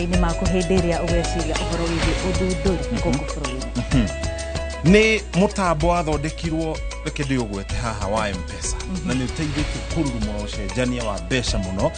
matũra-inĩ maku hĩndĩ ĩrĩa ũgeciria ũhoro wĩgiĩ ũthundũri gũkũ bũrũri-inĩ? Nĩ mũtambo wathondekirwo reke ndĩũgwete haha wa M-Pesa na nĩ ũteithĩtie kũrurumũra ũcenjania wa mbeca mũno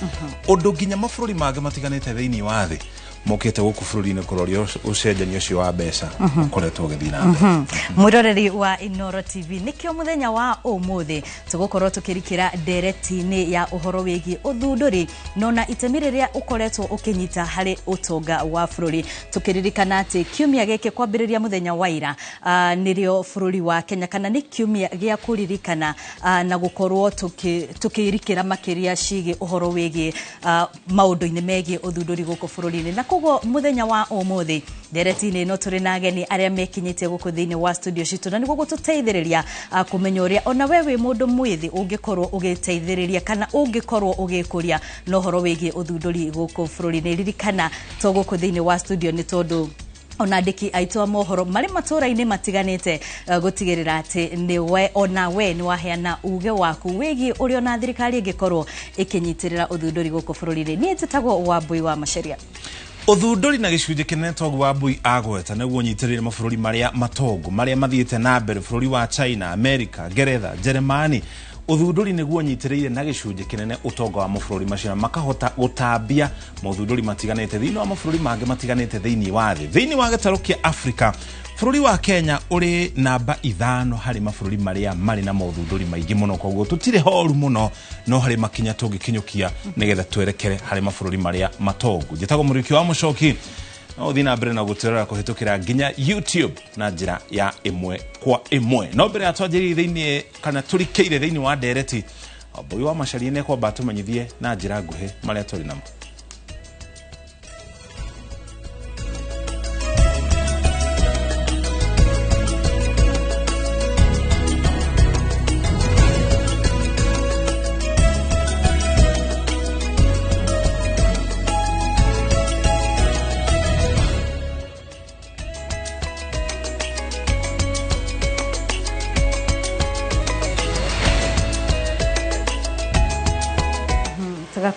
ũndũ nginya mabũrũri mangĩ matiganĩte thĩinĩ wa thĩ mokĩte gũkũ bũrũri-inĩ kũroria ũcenjania ũcio wa mbeca ũkoretwo ũgĩthiĩ na mbere. Mwĩroreri wa Inooro TV, nĩkĩo mũthenya wa ũmũthĩ tũgũkorwo tũkĩrikĩra ndereti-inĩ ya ũhoro wĩgiĩ ũthundũri nona itemi rĩrĩa ũkoretwo ũkĩnyita harĩ ũtonga wa bũrũri, tũkĩririkana atĩ kiumia gĩkĩ kwambĩrĩria mũthenya wa ira nĩrĩo bũrũri wa Kenya kana nĩ kiumia gĩa kũririkana na gũkorwo tũkĩrikĩra makĩria ciĩgiĩ ũhoro wĩgiĩ maũndũ-inĩ megiĩ ũthundũri gũkũ bũrũri-inĩ. Na koguo mũthenya wa ũmũthĩ ndereti-inĩ ĩno tũrĩ na ageni arĩa mekinyĩtie gũkũ thĩinĩ wa studio citũ na nĩguo gũtũteithĩrĩria kũmenya ũrĩa ona we wĩ mũndũ mwĩthĩ ũngĩkorwo ũgĩteithĩrĩria kana ũngĩkorwo ũgĩkũria na ũhoro wĩgiĩ ũthundũri gũkũ bũrũri-inĩ. Ririkana to gũkũ thĩinĩ wa studio nĩ tondũ ona andĩki aitũ a mohoro marĩ matũra-inĩ matiganĩte gũtigĩrĩra atĩ nĩwe ona we nĩ waheana uge waku wĩgiĩ ũrĩa ona thirikari ĩngĩkorwo ĩkĩnyitĩrĩra ũthundũri gũkũ bũrũri-inĩ. Niĩ njĩtagwo Wambui wa Macharia. Ũthundũri na gĩcunjĩ kĩnene toguo Wambui agweta nĩguo nyitĩrĩre mabũrũri marĩa matongu marĩa mathiĩte na mbere, bũrũri wa China, America, Ngeretha, Jeremani. Ũthundũri nĩguo nyitĩrĩire na gĩcunjĩ kĩnene ũtonga wa mabũrũri macio makahota gũtambia maũthundũri matiganĩte thĩinĩ wa mabũrũri mangĩ matiganĩte thĩinĩ wa thĩ. Thĩinĩ wa gĩtarũ kĩa Africa, bũrũri wa Kenya ũrĩ namba 5 harĩ mabũrũri marĩa marĩ na maũthundũri maingĩ mũno, koguo tũtirĩ horu mũno no harĩ makinya tũngĩkinyũkia nĩgetha twerekere harĩ mabũrũri marĩa matongu. Njĩtagwo Mũriũki wa Mũchoki, no thiĩ na mbere na gũtũrora kũhĩtũkĩra nginya YouTube na njĩra ya ĩmwe kwa ĩmwe. No mbere ya twanjĩrĩrie thĩinĩ kana tũrikĩire thĩinĩ wa ndereti, Wambui wa Macharia nĩ kwamba tũmenyithie na njĩra nguhĩ marĩa tũrĩ namo.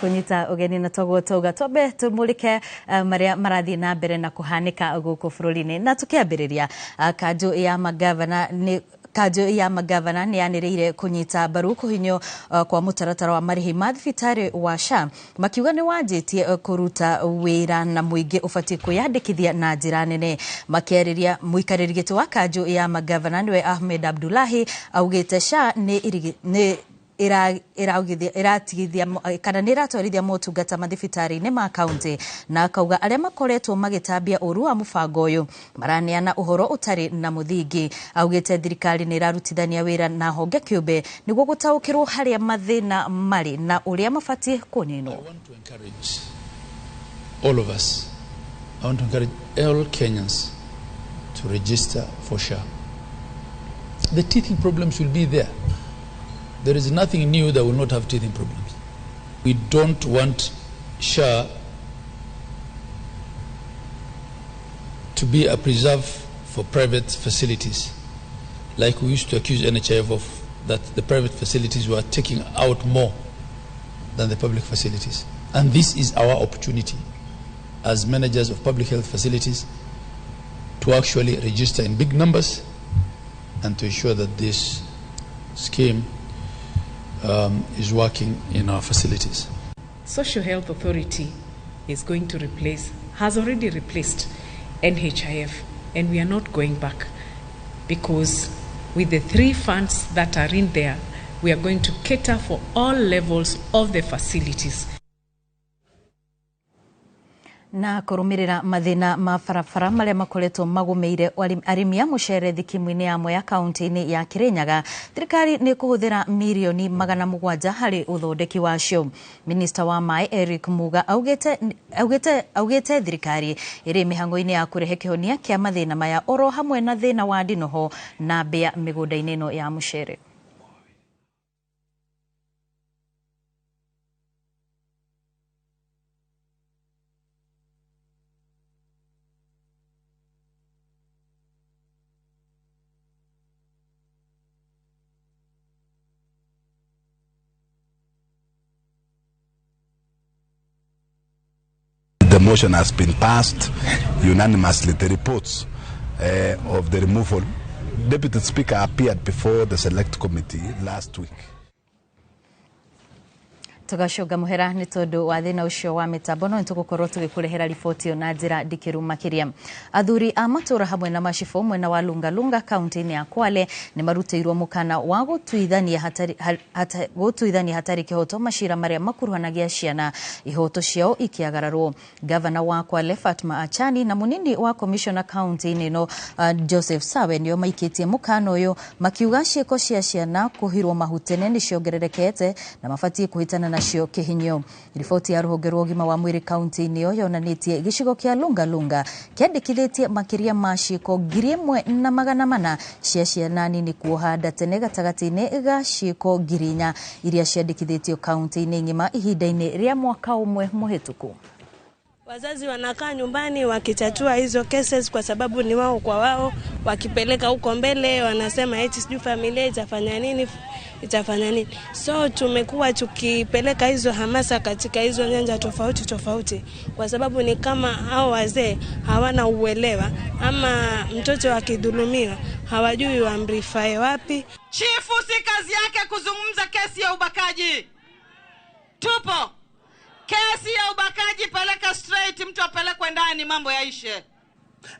Kunyita ugeni na togo toga tobe tumulike maria marathiĩ na mbere na kũhanĩka gũkũ bũrũri-inĩ na tũkĩambĩrĩria kanjũ ya magavana nĩ yanĩrĩire kunyita mbaru kũhinywo kwa mũtaratara wa marĩhi ma thibitarĩ wa SHA, makiuga nĩ wanjĩtie kũruta wĩra na mũingĩ ũbatiĩ kwĩyandĩkithia na njĩra nene. Makĩarĩria mũikarĩri gĩtĩ wa kanjũ ya magavana nĩwe Ahmed Abdullahi augĩte SHA nĩ iratigithia kana nĩ iratwarithia motungata mathibitarĩ-inĩ ma kaunti, na akauga arĩa makoretwo magĩtambia ũru wa mũbango ũyũ maraneana ũhoro ũtarĩ na mũthingi. Augĩte thirikari nĩ irarutithania wĩra na honge kĩũmbe nĩguo gũtaũkĩrwo harĩa mathĩna marĩ na ũrĩa mabatiĩ kũninwo. I want to encourage all of us, I want to encourage all Kenyans to register for SHA. The teething problems will be there. There is nothing new that will not have teething problems. We don't want SHA to be a preserve for private facilities, like we used to accuse NHIF of, that the private facilities were taking out more than the public facilities. And this is our opportunity as managers of public health facilities to actually register in big numbers and to ensure that this scheme is working in our facilities. Social Health Authority is going to has already replaced NHIF, and we are not going back, because with the 3 funds that are in there, we are going to cater for all levels of the facilities. Na kũrũmĩrĩra mathĩna ma barabara marĩa makoretwo magũmĩire arĩmi a mũcere thikimu-inĩ ya Mwea kaunti-inĩ ya Kirinyaga, thirikari nĩ kũhũthĩra mirioni 700 harĩ ũthondeki wacio. Minista wa Maĩ Eric Muga augĩte thirikari ĩrĩ mĩhang'o-inĩ ya kũrehe kĩhonia kĩa mathĩna maya oro hamwe na thĩna wa ndinoho na mbĩa mĩgũnda-inĩ ĩno ya mũcere. The motion has been passed unanimously. The reports of the removal. Deputy Speaker appeared before the Select Committee last week. Tugashoga muhera ni tondu wa thina ucio wa mitambo no nitugukorwo tugikurehera riboti yo na njira ndikiru makiria. Athuri a matura hamwe na macifo mwena wa Lungalunga kaunti-ini ya Kwale ni maruteirwo mukana wa gutuithania hatari kihoto mashira maria makuruhanagia ciana ihoto ciao ikiagararwo. Governor wa Kwale Fatma Achani na munini wa commissioner kaunti-ini no Joseph Sawe nio maikitie mukana uyu makiuga ciiko cia ciana kuhirwo mahutene ni ciongererekete na mafatie kuhitana nacio kihinyo. Riboti ya ruhonge rwa ugima wa mwiri kaunti-ini yo yonanitie gicigo kia Lungalunga kiandikithitie makiria ma ciiko 1,400 cia ciana nini kuohanda tene gatagati-ini ga ciiko 4,000 iria ciandikithitio kaunti-ini ngima ihinda-ini ria mwaka umwe muhituku. Wazazi wanakaa nyumbani wakitatua hizo cases kwa sababu ni wao kwa wao, wakipeleka huko mbele wanasema eti sijui familia itafanya nini. So tumekuwa tukipeleka hizo hamasa katika hizo nyanja tofauti kwa sababu ni kama hao wazee hawana uelewa, ama mtoto akidhulumiwa hawajui waamrifae wapi. Chifu si kazi yake kuzungumza kesi ya ubakaji. Tupo. Kesi ya ubakaji peleka straight, mtu apelekwe ndani, mambo yaishe.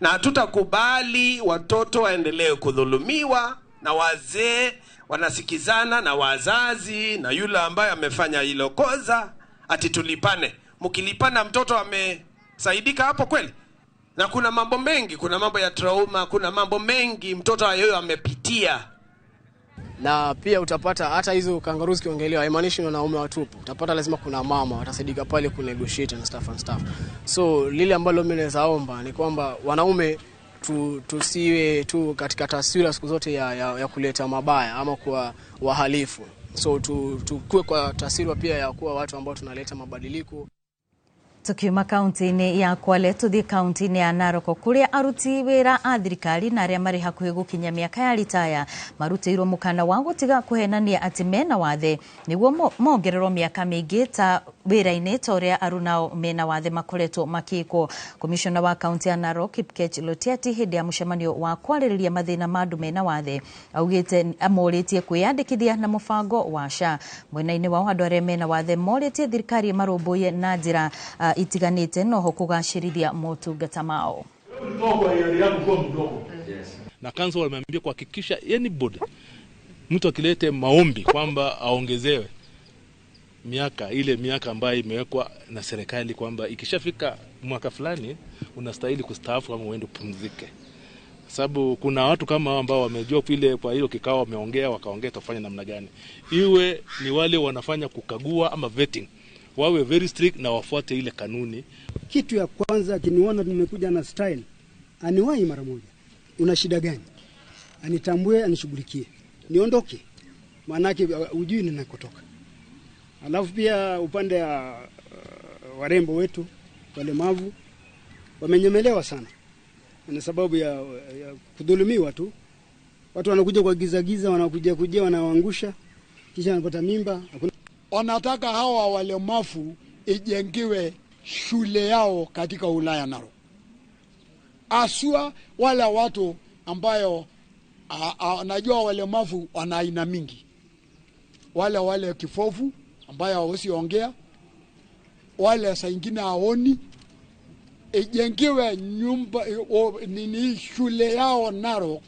Na tutakubali watoto waendelee kudhulumiwa na wazee wanasikizana na wazazi na yule ambaye amefanya hilo kosa ati tulipane. Mkilipana mtoto amesaidika hapo kweli? Na kuna mambo mengi, kuna mambo ya trauma, kuna mambo mengi mtoto ayo amepitia. Na pia utapata hata hizo kangaroos kiongelewa haimaanishi na wanaume watupu. Utapata lazima kuna mama watasaidika pale ku negotiate and stuff. So lile ambalo mimi naweza omba ni kwamba wanaume tusiwe tu katika taswira siku zote ya kuleta mabaya ama kwa wahalifu. So tukue kwa taswira pia ya kuwa watu ambao tunaleta mabadiliko. Tukiuma kaunti-ini ya Kwale tuthi kaunti-ini ya Narok kuria aruti wira a thirikari na aria mari hakuhi gukinya miaka ya ritaya maruteirwo mukana wa gutiga kuhenania ati mena wathe niguo mongererwo miaka mingi ta wira-ini toria arunao mena wathe makoretwo makiko. Commissioner wa kaunti ya Narok Kipkech Lotiati hindi ya mucemanio wa kwaririria mathina ma andu mena wathe augite amoritie kwiyandikithia na mubango wa SHA. Mwena-ini wa andu aria mena wathe moritie thirikari marumbuye na njira itiganite noho kugashirithia motungata mao. Na council wameambia kuhakikisha anybody mtu akilete maombi kwamba aongezewe miaka ambayo imewekwa na serikali kwamba ikishafika mwaka fulani unastahili kustaafu ama uende kupumzike. Sababu kuna watu kama hao ambao wamejua vile kwa hiyo kikao wakaongea tofanya namna gani. Iwe ni wale wanafanya kukagua ama vetting. Wawe very strict na wafuate ile kanuni. Kitu ya kwanza kiniona nimekuja na style. Aniwahi mara moja. Una shida gani? Anitambue, anishughulikie. Niondoke. Maanake ujui ninakotoka. Alafu pia upande ya warembo wetu walemavu wamenyemelewa sana. Ni sababu ya kudhulumiwa tu. Watu wanakuja kwa giza wanakuja wanawaangusha kisha wanapata mimba. Wanataka hawa walemavu ijengiwe shule yao katika wilaya Narok. Asua wala watu ambayo najua walemavu wana aina mingi. Wale kifofu ambayo hawezi ongea. Wale saa nyingine haoni. Ijengiwe nyumba shule yao Narok.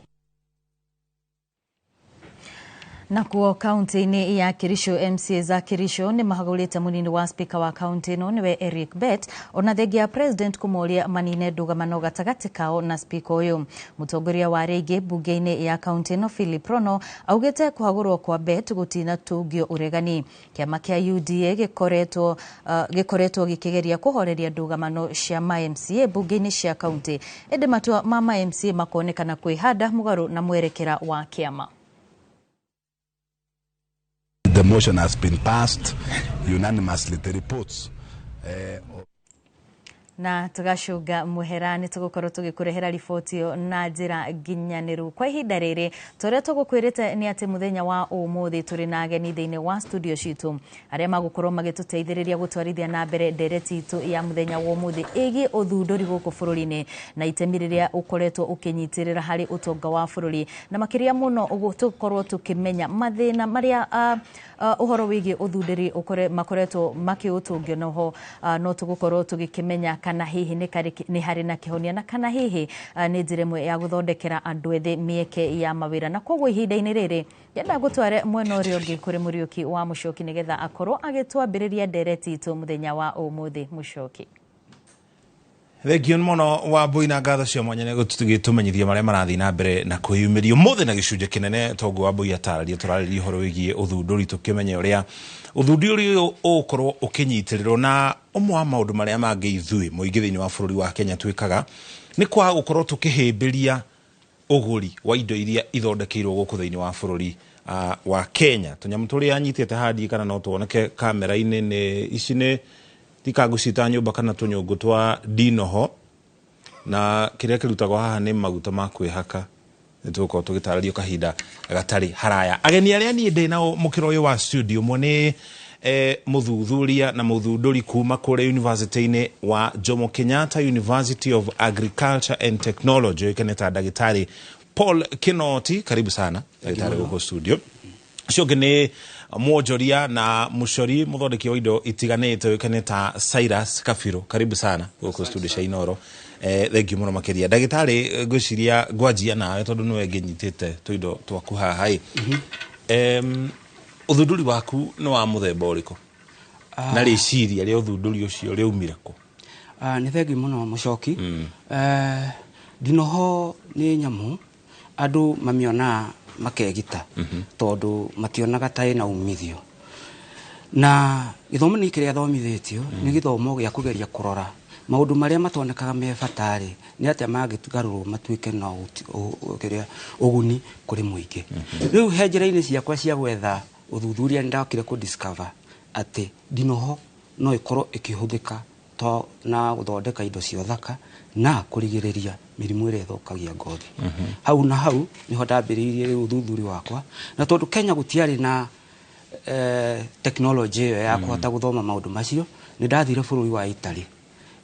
Na kuo kaunti-ini ya Kirisho MCA za Kirisho ni mahagulite munini wa speaker wa kaunti ino niwe Eric Bet ona thegia president kumoria manine ndugamano gatagati kao na speaker uyu. Mutongoria wa rege bunge-ini ya kaunti ino Philip Rono augite kuhagurwo kwa Bet gutina tugio uregani. Kiama kia UDA gikoretwo gikigeria kuhoreria ndugamano cia MCA bunge-ini cia kaunti. Ende matua mama MCA makonekana kwihanda mugaru na mwerekera wa kiama. The motion has been passed unanimously. The reports na tugacunga muherani tugukorwo tugikurehera riboti yo na njira nginyaniru kwa ihinda riri turia tugukwirite ni ati muthenya wa umuthi turi na ageni thiini wa studio citu aria magukorwo magituteithiriria gutwarithia na mbere ndereti itu ya muthenya wa umuthi igi uthunduri guku bururi-ini na itemi riria ukoretwo ukinyitirira hari utonga wa bururi na makiria muno tukorwo tukimenya mathina maria uhoro wigi uthunduri makoretwo makiutungio noho no tugukorwo tugikimenya kana hihi ni hari na kihonia na kana hihi ni njira imwe ya guthondekera andu ethi mieke ya mawira na koguo ihinda-ini riri yenda gutware mwena uria ungi kuri Muriuki wa Muchoki nigetha akorwo agitwambiriria ndereti itu muthenya wa umuthi. Muchoki Thegion mono wa Boina ngatho cia mwanya ne gutugitumenyithia maria marathi na mbere na kwiyumirio mothe na gicunje kinene togo wa Boi atararia turariria horo wigie uthunduri tukimenye uria uthunduri ukorwo ukinyitirirwo na umwe wa maundu maria mangi ithui muingi thiini wa bururi wa Kenya twikaga ni kwa gukorwo tukihimbiria uguri wa indo iria ithondekeirwo guku thiini wa bururi wa Kenya. Tunyamu turia anyitite hadi kana no tuoneke kamera-ini ni ici ni tikagucita nyumba kana tunyungu twa Dinoho na kiria kirutagwo haha ni maguta ma kwihaka nituko tugitarario kahinda gatari haraya. Ageni aria ni ndi nao mukiro uyu wa studio mwone muthuthuria na muthunduri kuma kure university-ini wa Jomo Kenyatta University of Agriculture and Technology keneta Dagitari Paul Kinoti, karibu sana Dagitari uko studio. Cio ni Mwojoria na Muchori muthondeki wa indo itiganite keneta Cyrus Kafiro, karibu sana uko studio cia Inoro. Thank you muno makiria Dagitari ngwiciria ngwanjia nawe tondu niwe nginyitite tuindo twaku haha uthunduri waku no wa muthemba uriku na riciria ria uthunduri ucio riumire ku? Ni thegi muno Muchoki. Dinoho ni nyamu andu mamiona makegita tondu mationaga ta ina umithio na githomo ni kiria thomithitio ni githomo gia kugeria kurora maundu maria matonekaga me fatari ni atia magitugarurwo matuike na kiria uguni kuri muingi. Riu henjera-ini ciakwa cia gwetha uthuthuria ndakire ku discover ati Dinoho no ikorwo ikihuthika to na guthondeka indo cia thaka na kurigiriria mirimu ire thokagia ngothi. Hau na hau niho ndambiriirie uthuthuri wakwa na tondu Kenya gutiari na technology ya kuhota guthoma maundu macio ni ndathire bururi wa Italy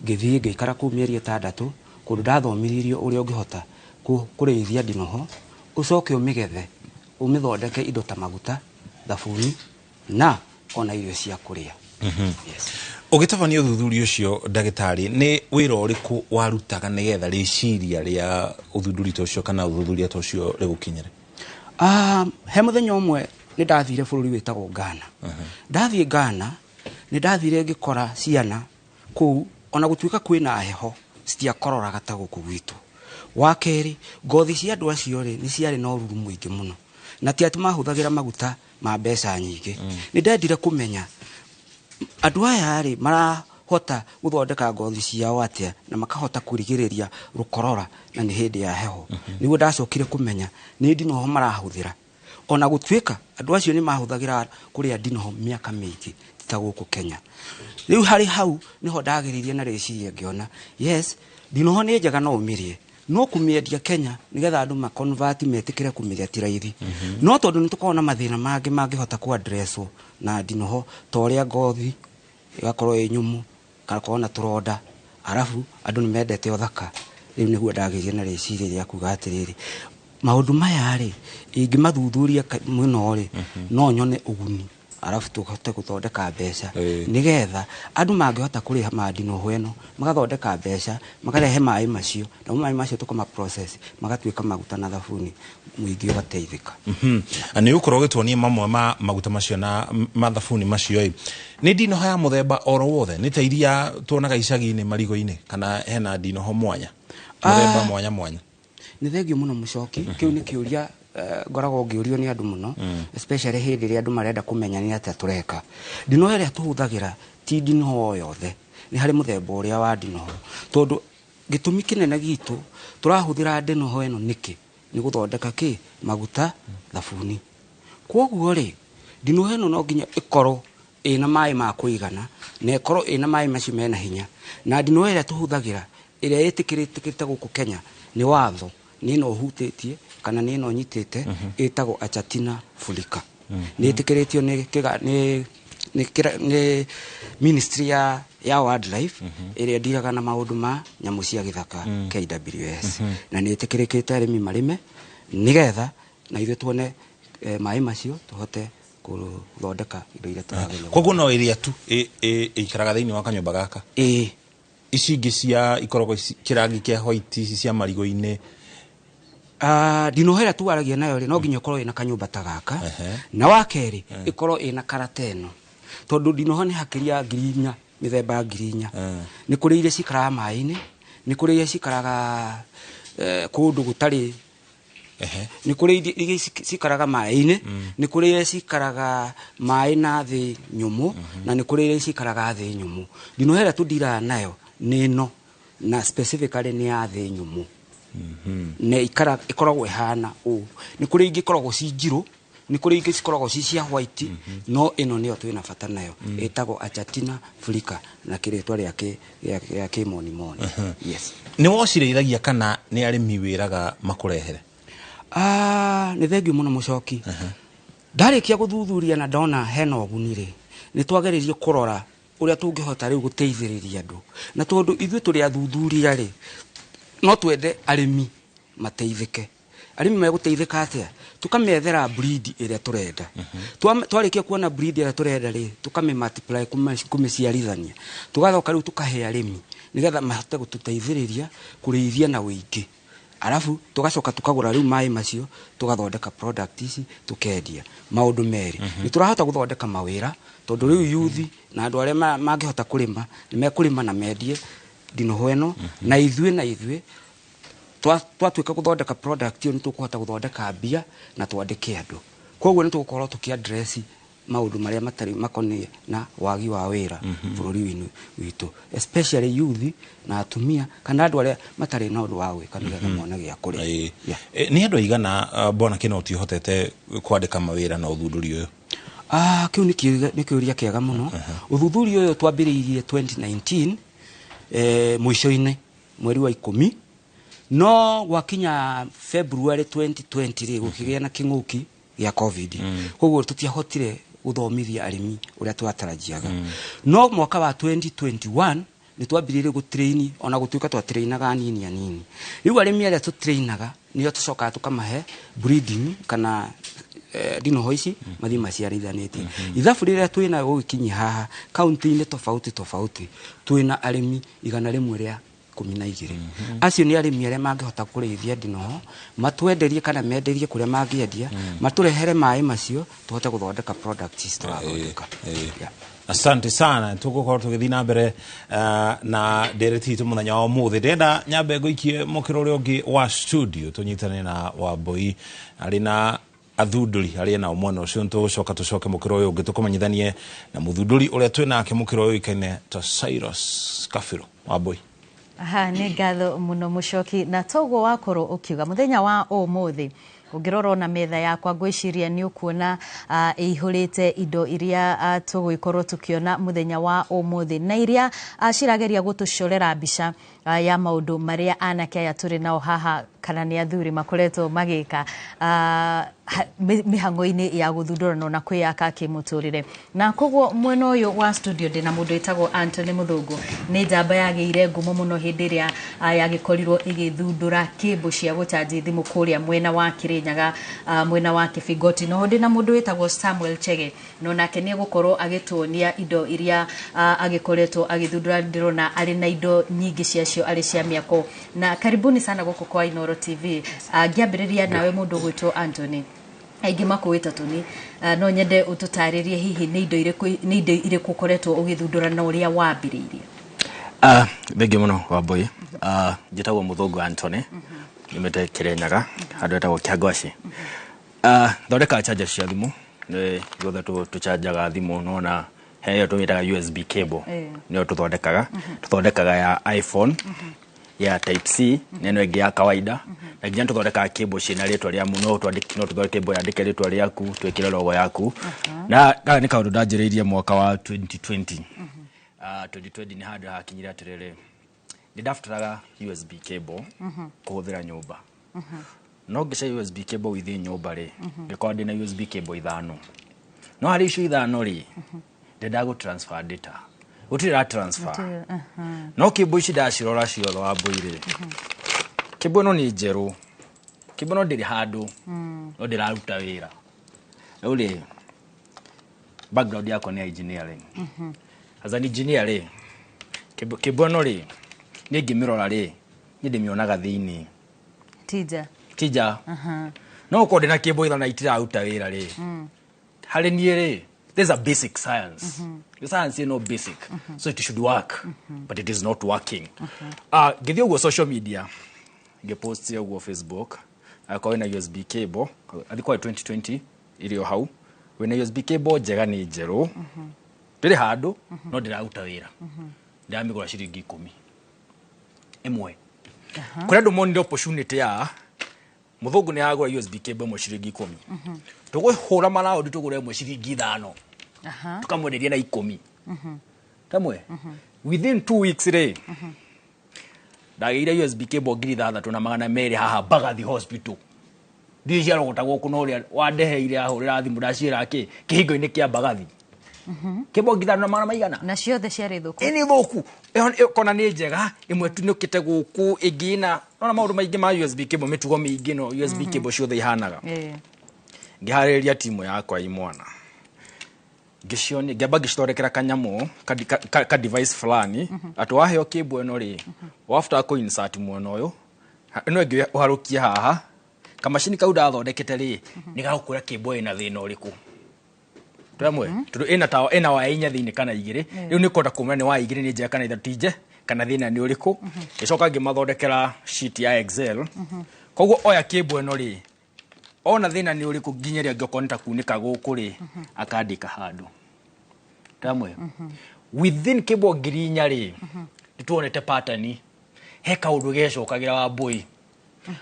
ngithii ngeikara ku mieri 6 kundu ndathomiririo uria ungihota kurithia Dinoho ucoke umigethe umithondeke indo ta maguta thabuni na ona irio cia kuria. Yes. Ugitabania uthunduri ucio Dagitari ni wira uriku warutaga nigetha riciria ria uthunduri ucio kana uthunduri ucio rigukinyire? He muthenya umwe ni ndathire bururi witagwo Ghana. Ndathie Ghana ni ndathire ngikora ciana ku ona gutuika kwina heho citia kororaga ta guku gwitu. Wa keri ngothi cia andu acio ri ni ciari na ururu muingi muno na ti ati mahuthagira maguta ma mbeca nyingi. Ni ndendire kumenya andu aya ri marahota guthondeka ngothi ciao atia na makahota kurigiriria rukorora na ni hindi ya heho. Nigo ndacokire kumenya ni Dinoho marahuthira ona gutuika andu acio ni mahuthagira kuria Dinoho miaka mingi ta guku Kenya. Riu hari hau niho ndagiririe na reciria ngiona yes Dinoho ni njega no umirie no kumiendia Kenya nigetha andu ma convert metikire kumiria tiraithi. No tondu nitukona mathina mangi mangihota ku addresswo na Dinoho toria ngothi igakorwo nyumu kana kona turonda arafu andu ni mendete uthaka. Riu niguo ndagiririe na reciria ria kuga atiriri maundu maya ri ingimathuthuria muno ri no nyone uguni arafu tukote guthondeka mbeca nigetha andu mangihota kuriha ma Dinoho eno magathondeka mbeca magarehe mai macio na mai macio tukoma process magatuika maguta na thabuni muingi ugateithika. Ani ukorwo gitwonie mamwe ma maguta macio na mathabuni macio ni Dinoho ya muthemba oro wothe ni ta iria tuonaga icagi-ini marigo-ini kana hena Dinoho mwanya muthemba mwanya? Ni thegio muno Muchoki. Kiu ni kiuria ngorago ngiurio ni andu muno especially hindi ria andu marenda kumenya ni atia tureka. Dinoho ria tuhuthagira ti Dinoho yothe ni hari muthemba uria wa Dinoho tondu gitumi kinene gitu turahuthira Dinoho eno niki ni guthondeka maguta thabuni. Koguo ri Dinoho eno no nginya ikorwo ina mai ma kuigana na ikorwo ina mai macio mena hinya na ndino ĩrĩa tũhũthagĩra ĩrĩa ĩtĩkĩrĩte gũkũ Kenya ni watho ni no hutĩtie kana ni no nyitĩte ĩtagwo Achatina Fulika ni ĩtĩkĩrĩtio ni Ministry ya Wildlife ĩrĩa ndiraga na maũndũ ma nyamũ cia gĩthaka KWS na ni ĩtĩkĩrĩkĩte arĩmi marĩme nigetha na ithuĩ tuone mai macio tuhote kuthondeka indo iria tũrageria. Koguo no area tu ikaraga thĩinĩ wa kanyũmba gaka. Ici ingĩ cia ikoragwo kĩrangi kĩa white ici cia marigo-inĩ. Ndino hera tu aragia nayo no nginya ikorwo ina kanyũmba ta gaka na wakeri ikorwo ina karateno tondu ndino ho ni hakiria ngirinya mithemba ngirinya ni kuri iria cikaraga mai-inĩ ni kuri iria cikaraga kundu gutari ni kuri iria cikaraga mai-inĩ ni kuri iria cikaraga mai na thĩ nyũmũ na ni kuri iria cikaraga thĩ nyũmũ. Ndino hera tu ndira nayo ni no na specifically ni ya thĩ nyũmũ ne ikoragwo ihana ni kuri ingi ikoragwo ci njiro ni kuri ingi cikoragwo ci cia white no ino niyo twina bata nayo etagwo Achatina Fulika na kiritwa ya kimoni yes. Ni wocirithagia kana ni arimi wiraga makurehere? Ni thengiũ mũno Mũchoki. Ndarikia guthuthuria na ndona hena ũguni ri ni twageririe kurora uria tungihota riu guteithĩrĩria andu na tondu ithuĩ tũrĩ athuthuria ri no twende arimi mateithike. Arimi meguteithika atia tukamethera breed ĩrĩa turenda twarikia kuona breed ĩrĩa turenda ri tukame multiply kumiciarithania tugathoka riu tukahe arimi nigetha mahote gututeithĩrĩria kurĩithia na wĩingĩ alafu tugacoka tukagura riu mai macio tugathondeka product ici tukendia maundu meri ni turahota guthondeka mawira tondu riu youth na andu aria mangihota kurima ni mekurima na mendie ndino hweno na ithuĩ twatuika guthondeka product iyo ni tukuhota guthondeka mbia na twandike andu koguo ni tugukorwo tukiaddress maundu maria matari makonie na wagi wa wira bururi-ini witu especially youth na atumia kana andu aria matari na undu wa gwika nigetha mone gĩa kũrĩa. Ni andu aigana bona Kinoti hotete kwandika mawira na uthunduri uyu? Kiu ni kiuria kiega muno. Uthunduri uyu twambiriirie 2019 mwisho-ini mweri wa 10 no gwakinya February 2020 ri gukigia na king'uki ya COVID koguo tutiahotire guthomithia arimi uria twatarajiaga no mwaka wa 2021 ni twambiririe gutrain ona gutuika twatrainaga nini riu arimi aria tutrainaga niyo tucoka tukamahe breeding kana dino hoici mathi maciarithanĩtie ithabu rĩrĩa twina gũkinyia haha kaunti-inĩ tofauti twina arimi 112 acio ni arimi aria mangihota kurĩithia ndino matwenderie kana menderie kuria mangĩendia maturehere mai macio tuhote guthondeka products turathondeka. Asante sana tugukorwo tugithii na mbere na ndereti itu muthenya wa umuthi ndenda nyambe nguikie mukiro uria ungi wa studio tunyitane na Wambui ari na athunduri ari na umwana ucio tucoke mukiro uyu ungi tukumanyithanie na muthunduri uria twinake mukiro uyu ikene ta Cyrus Kabirũ. Wambui ni ngatho muno Mũchoki na togo wakorwo ukiuga muthenya wa umuthi ungirora na metha yakwa ngwiciria ni ukuona ihurite indo iria tuguikorwo tukiona muthenya wa umuthi na iria cirageria gutucorera mbica ya maundu maria anake aya turi nao haha kana ni athuri makoretwo magika mihango-ini ya guthundurana na kwiyaka kimuturire na koguo mwena uyu wa studio ndina mundu etagwo Anthony Muthungu ni njamba yageire ngumo muno hindi ria yagikorirwo igithundura kimbo cia guchaji thimu kuria mwena wa Kirinyaga mwena wa Kibigoti no ndina mundu etagwo Samuel Chege no nake ni gukorwo agituonia indo iria agikoretwo agithundura ndirona ari na indo nyingi ciacio ari cia miako na karibuni sana guku kwa Inoro TV. Ngiambiriria nawe mundu gwitwo Anthony aingi makuwita tuni no nyende ututaririe hihi ni indo iriku koretwo ugithundura na uria wambiriirie? Thengiũ muno Wambui. Njĩtagwo Muthungu Anthony nimete Kirinyaga handu etagwo Kĩangwaci. Thondeka charger cia thimu ni gothe tucharjaga thimu no na heyo tumitaga USB cable niyo tuthondekaga ya iPhone ya type C neno ĩngĩ ya kawaida na nginya tũthondeka cable ciĩna rĩtwa rĩa muno twandĩke cable yandĩke rĩtwa rĩaku twĩkĩre logo yaku na nĩ kaũndũ ndanjĩrĩirie mwaka wa 2020 2020 nĩ handũ hakinyire atĩrĩrĩ nĩ ndabataraga USB cable kũhũthĩra nyũmba no ngĩca USB cable within nyũmba rĩ ngĩkorwo ndĩna USB cable 5 no harĩ icio 5 rĩ ndendaga transfer data utira transfer no cable ici ndacirora ciothe wa Mbũire cable no nĩ njerũ cable no ndĩrĩ handũ no ndĩraruta wĩra rĩu rĩ background yako nĩ engineering as an engineer rĩ cable no rĩ nĩ ngĩmĩrora rĩ nĩ ndĩmĩonaga thĩinĩ tija no ũkorwo ndĩna cable ithana itiraruta wĩra rĩ harĩ niĩ rĩ there's a basic science the science is no basic so it should work but it is not working ngĩthiĩ ũguo social media ngĩpost ũguo Facebook akawa na USB cable alikuwa 2020 iliyo hau wena USB cable njega nĩ njerũ ndĩrĩ handũ no ndĩraruta wĩra ndamĩgũra ciringi 10 ĩmwe kũrĩa andũ monire opportunity ya mũthũngũ nĩ agũra USB cable ĩmwe ciringi 10 tũgũhũra maraũndi tũgũre ĩmwe ciringi 5 tukamwenderia na 10 kamwe within 2 weeks rĩ ndagĩire USB cable ngiri 3 na magana merĩ haha Bagathi hospital ndiye ciaro gũtagwo kũna ũrĩa wandeheire ahũrĩra thimũ ndaciĩra kĩhingo-inĩ kĩa Bagathi cable ngiri 3 na magana maigana na ciothe ciarĩ thũku nĩ thũku kona nĩ njega ĩmwe tunĩkĩte gũkũ ĩngĩ na ona maũndũ maingĩ ma USB cable mĩtugo mĩingĩ no USB cable ciothe ihanaga ngĩharĩria timu yakwa imwana ngĩcioni ngĩamba ngĩcithondekera kanyamũ ka device fulani atĩ waheo cable ĩno rĩ wafter ko insert mwena ũyũ ĩno ĩngĩ ũharũkie haha kamacini kau ndathondekete rĩ nĩ gagũkũra cable ĩna thĩna ũrĩkũ twamwe tondũ ĩna wa inya thĩinĩ kana igĩrĩ rĩu nĩ kwenda kumenya nĩ wa igĩrĩ nĩ njega kana ithatũ tije kana thĩna nĩ ũrĩkũ gĩcoka ngĩmathondekera sheet ya Excel koguo oya cable ĩno rĩ ona thĩna nĩ ũrĩkũ nginya rĩa ngĩkorwo nĩtakunĩka gũkũ rĩ akandĩka handũ tamwe within cable ngiri 4 rĩ nĩtuonete pattern he kaũndũ gecokagĩra wa Mbũi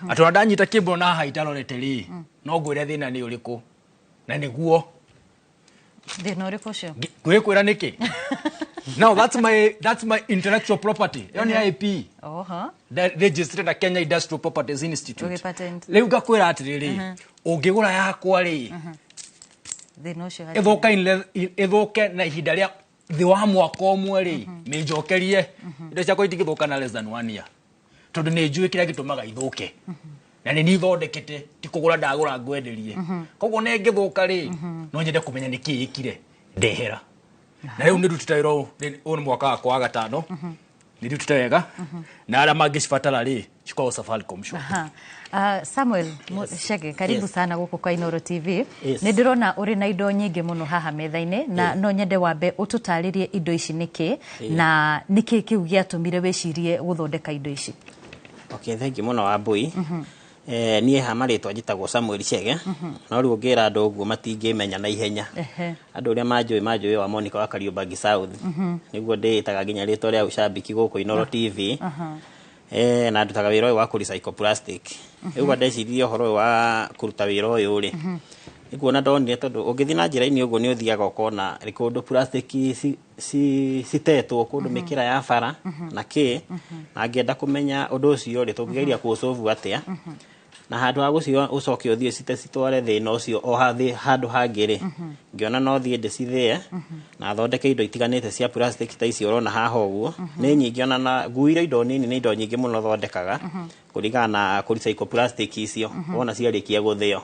atĩ ndanyita cable na haita rorete rĩ no ngwĩre thĩna nĩ ũrĩkũ na nĩguo thĩna ũrĩkũ ũcio gwĩkwĩra nĩkĩ now that's my intellectual property yani IP registered na Kenya Industrial Properties Institute rĩu ngakwĩra atĩrĩrĩ ũngĩgũra yakwa rĩ thĩna ũcio ĩthũke na ihinda rĩa thĩ wa mwaka ũmwe rĩ mĩnjokerie indo ciakwa itigĩthũka na less than 1 year tondũ nĩ njũĩ kĩrĩa gĩtũmaga ithũke na nĩ nithondekete ti kũgũra ndagũra ngwenderie koguo nĩ ngĩthũka rĩ no nyende kũmenya nĩkĩ ĩkire ndehera na rĩu nĩ rutĩte wĩra ũyũ nĩ mwaka wakwa wa 5 nĩ rutĩte wega na arĩa mangĩcibatara rĩ cikoragwo Safaricom shop. Samuel Chege, karibu sana gũkũ kwa Inooro TV. Nĩ ndĩrona ũrĩ na indo nyingĩ mũno haha metha-inĩ na no nyende wambe ũtũtarĩrie indo ici nĩkĩ na nĩkĩ kĩu gĩatũmire wĩcirie gũthondeka indo ici. Okay, thank you mũno wa Mbũi. Niĩ ha marĩtwa njĩtagwo Samuel Chege no rĩu ngĩra andũ ũguo matingĩmenya na ihenya andũ ũrĩa manjũĩ wa Monica wa Kariombangi South nĩguo ndĩĩtaga nginya rĩtwa rĩa ũcambiki gũkũ Inooro TV na ndutaga wĩra ũyũ wa kũrecycle plastic rĩu ndecirie ũhoro wa kũruta wĩra ũyũ rĩ nĩkuona ndonire tondũ ũngĩthiĩ na njĩra-inĩ ũguo nĩ ũthiaga ũkona kũndũ plastic citetwo kũndũ mĩkĩra ya bara na kĩ na ngĩenda kũmenya ũndũ ũcio rĩ tũngĩgeria kũũsolve atĩa na handũ ha gũcio ũcoke ũthiĩ citware thĩna ũcio o handũ hangĩ rĩ ngĩona no thiĩ ndĩcithĩe na thondeke indo itiganĩte cia plastic ta ici ũrona haha ũguo nĩ nyingĩ ona na nguire indo nini nĩ indo nyingĩ mũno thondekaga kũringana na kũrecycle plastic icio wona ciarĩkia gũthĩo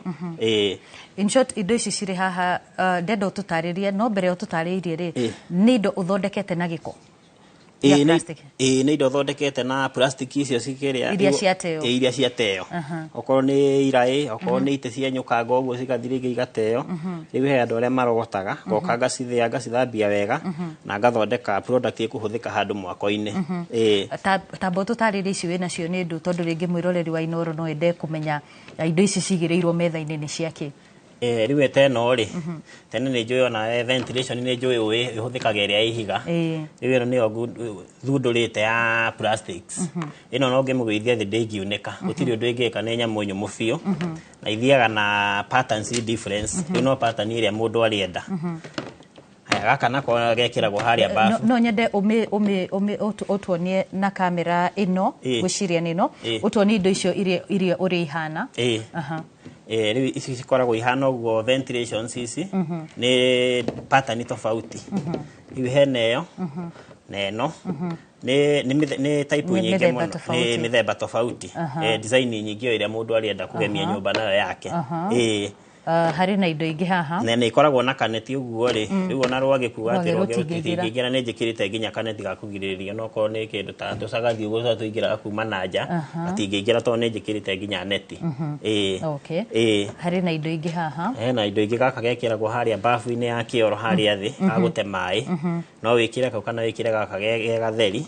in short indo ici cirĩ haha ndenda ũtũtarĩrie no mbere ũtũtarĩirie rĩ nĩ indo ũthondekete na gĩko nĩ indo thondekete na plastic icio cikĩrĩa iria ciateo okorwo nĩ iraĩ okorwo nĩ ite cia nyũkanga ũguo cigathirĩngĩ igateo rĩu he andũ arĩa marogotaga ngoka ngacithĩa ngacithambia wega na ngathondeka product ĩkũhũthĩka handũ mwako-inĩ tamba ũtũtarĩrie ici wĩnacio nĩ ndũ tondũ rĩngĩ mwĩroreri wa Inooro no ende kũmenya indo ici cigĩrĩirwo metha-inĩ nĩ ciakĩ riu eteno ri tene ni njui ona ventilation ni njui uwi ihuthikaga iria ihiga riu ino ni thundurite ya plastics ino no ngemugithia the day giunika gutiri undu ingika ni nyamu nyumu biu na ithiaga na patterns difference no pattern iria mundu arienda gaka nako gekiragwo haria bafu no nyende utuonie na kamera ino gwiciria nino utuonie indo icio iria uri ihana riu ici cikoragwo ihana uguo ventilations ici ni pattern tofauti riu hene yo neno ni type nyingi muno ni mithemba tofauti design nyingi iria mundu arienda kugemia nyumba nayo yake hari na indo ingi haha nene ikoragwo na kaneti uguo ri riu ona rwage kuga ati rwage rutingira ne njikirite nginya kaneti ga kugiriria no ko ne kindu ta tusagathi uguo tuingira kuma nanja atingiingira to ne njikirite nginya neti hari na indo ingi haha na indo ingi gaka gekiragwo haria bafu-ini ya kioro haria thi agute mai no wikire kau kana wikire gaka gatheri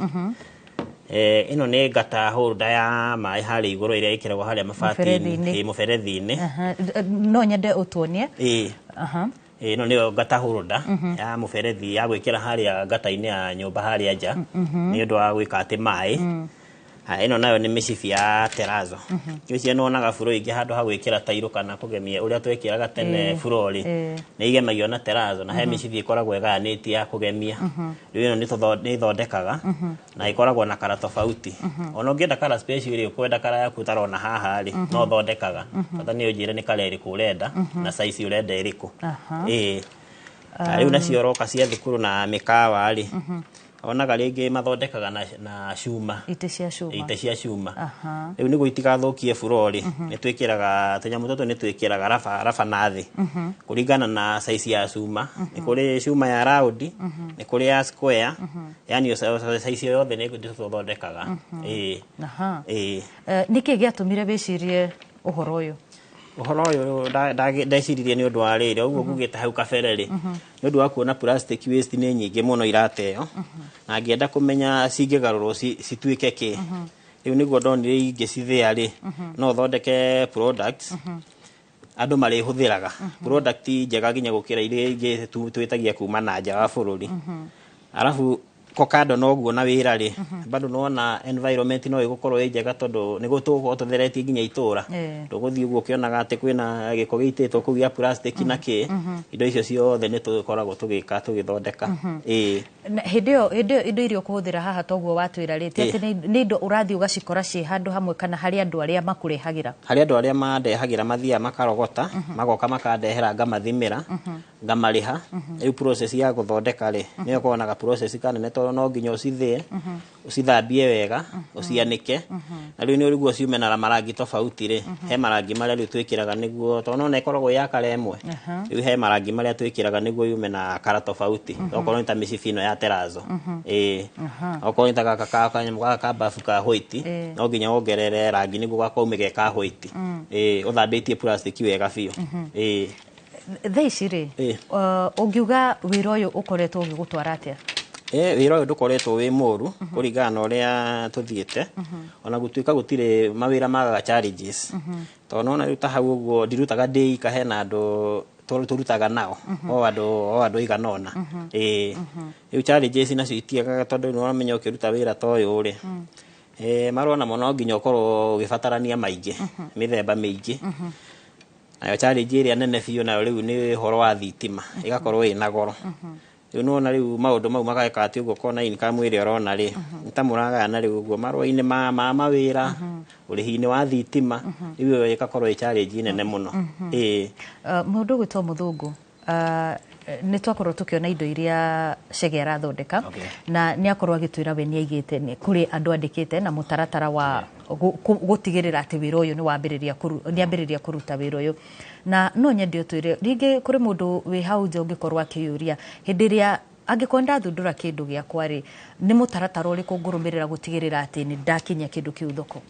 ino ni gata holder ya mai hari iguru iria ikiragwo haria mabati-ini muberethi-ini no nyende utuonie ino ni gata holder ya muberethi ya gwikira haria gata-ini ya nyumba haria nja ni undu wa gwika ati mai ino nayo ni micibi ya terazo icio no naga furo ingi handu ha gwikira tairo kana kugemia uria twekiraga tene furori ni igemagio na terazo na he micibi ikoragwo eganiti ya kugemia riu ino ni thondekaga na ikoragwo na kara tofauti ona ungienda kara special iri ukwenda kara yaku tarona haha ri no thondekaga bata ni ujire ni kara iri kurenda na size urenda iriku riu nacio roka cia thukuru na mikawa ri onaga ringi mathondekaga na cuma ite cia cuma riu ni gwitigathukie furori ni twikiraga tunyamu tutu ni twikiraga rafa nathi kuringana na size ya cuma ni kuri cuma ya round ni kuri ya square yani size yothe ni tuthondekaga niki giatumire bicirie uhoro uyu ndeciririe ni undu wa riri uguo ngugite hau kabere ri ni undu wa kuona plastic waste ni nyingi muno irateo na ngienda kumenya cingigarurwo cituike ki riu niguo ndonire ingicithia ri no thondeke products andu mari huthiraga product njega ginya gukira iria ingi twitagia kuma na nja wa bururi alafu kokado no guo na wira ri bado no na environment no igukorwo njega tondu ni gutuko tutheretie ginya itura tuguthi uguo kionaga ati kwina giko giititwo ku ya plastic na ki indo icio ciothe ni tukoragwo tugika tugithondeka hindio indo irio kuhuthira haha toguo watwira ri ti ati ni indo urathi ugacikora ci handu hamwe kana hari andu aria makurehagira mandehagira mathia makarogota magoka makandehera ngamathimira ngamariha riu process ya guthondeka ri ni ukonaga process kana ne no nginya ucithie ucithambie wega ucianike na riu ni uriguo ciume na marangi tofauti ri he marangi maria riu twikiraga niguo to no nekoragwo ya kala emwe riu he marangi maria twikiraga niguo yume na kala tofauti okorwo nita micibino ya terazo okorwo nita gaka ka bafu ka white no nginya wongerere rangi niguo gakoumige ka white uthambitie plastic wega biu thaici ri ungiuga wira uyu ukoretwo ugigutwara atia wira uyu ndukoretwo wi muru kuringana na uria tuthiete ona gutuika gutire mawira magaga challenges to no na ruta hau uguo ndirutaga day ka hena andu turutaga nao o andu iganona riu challenges nacio itiagaga tondu no ramenya ukiruta wira to uyu ri marona muno nginya ukorwo ugibatarania maingi mithemba mingi ayo challenge iria nene biu nayo riu ni horo wa thitima igakorwo ina goro riu nona riu maundu mau mageka ati uguo kona income iria urona ri ntamuraga na riu uguo marwa-ini ma mawira urihi-ini wa thitima riu igakorwo challenge nene muno mundu gwitwo muthungu ni twakorwo tukiona indo iria Chege arathondeka na ni akorwo agitwira we ni aigite ni kuri andu andikite na mutaratara wa gutigirira ati wira uyu ni ambiriria kuruta wira uyu na no nyende utwire ringi kuri mundu wi hau nje ungikorwo akiyuria hindiria angikonda thundura kindu giakwa ri ni mutaratara uriku ngurumirira gutigirira ati ni ndakinya kindu kiu thoko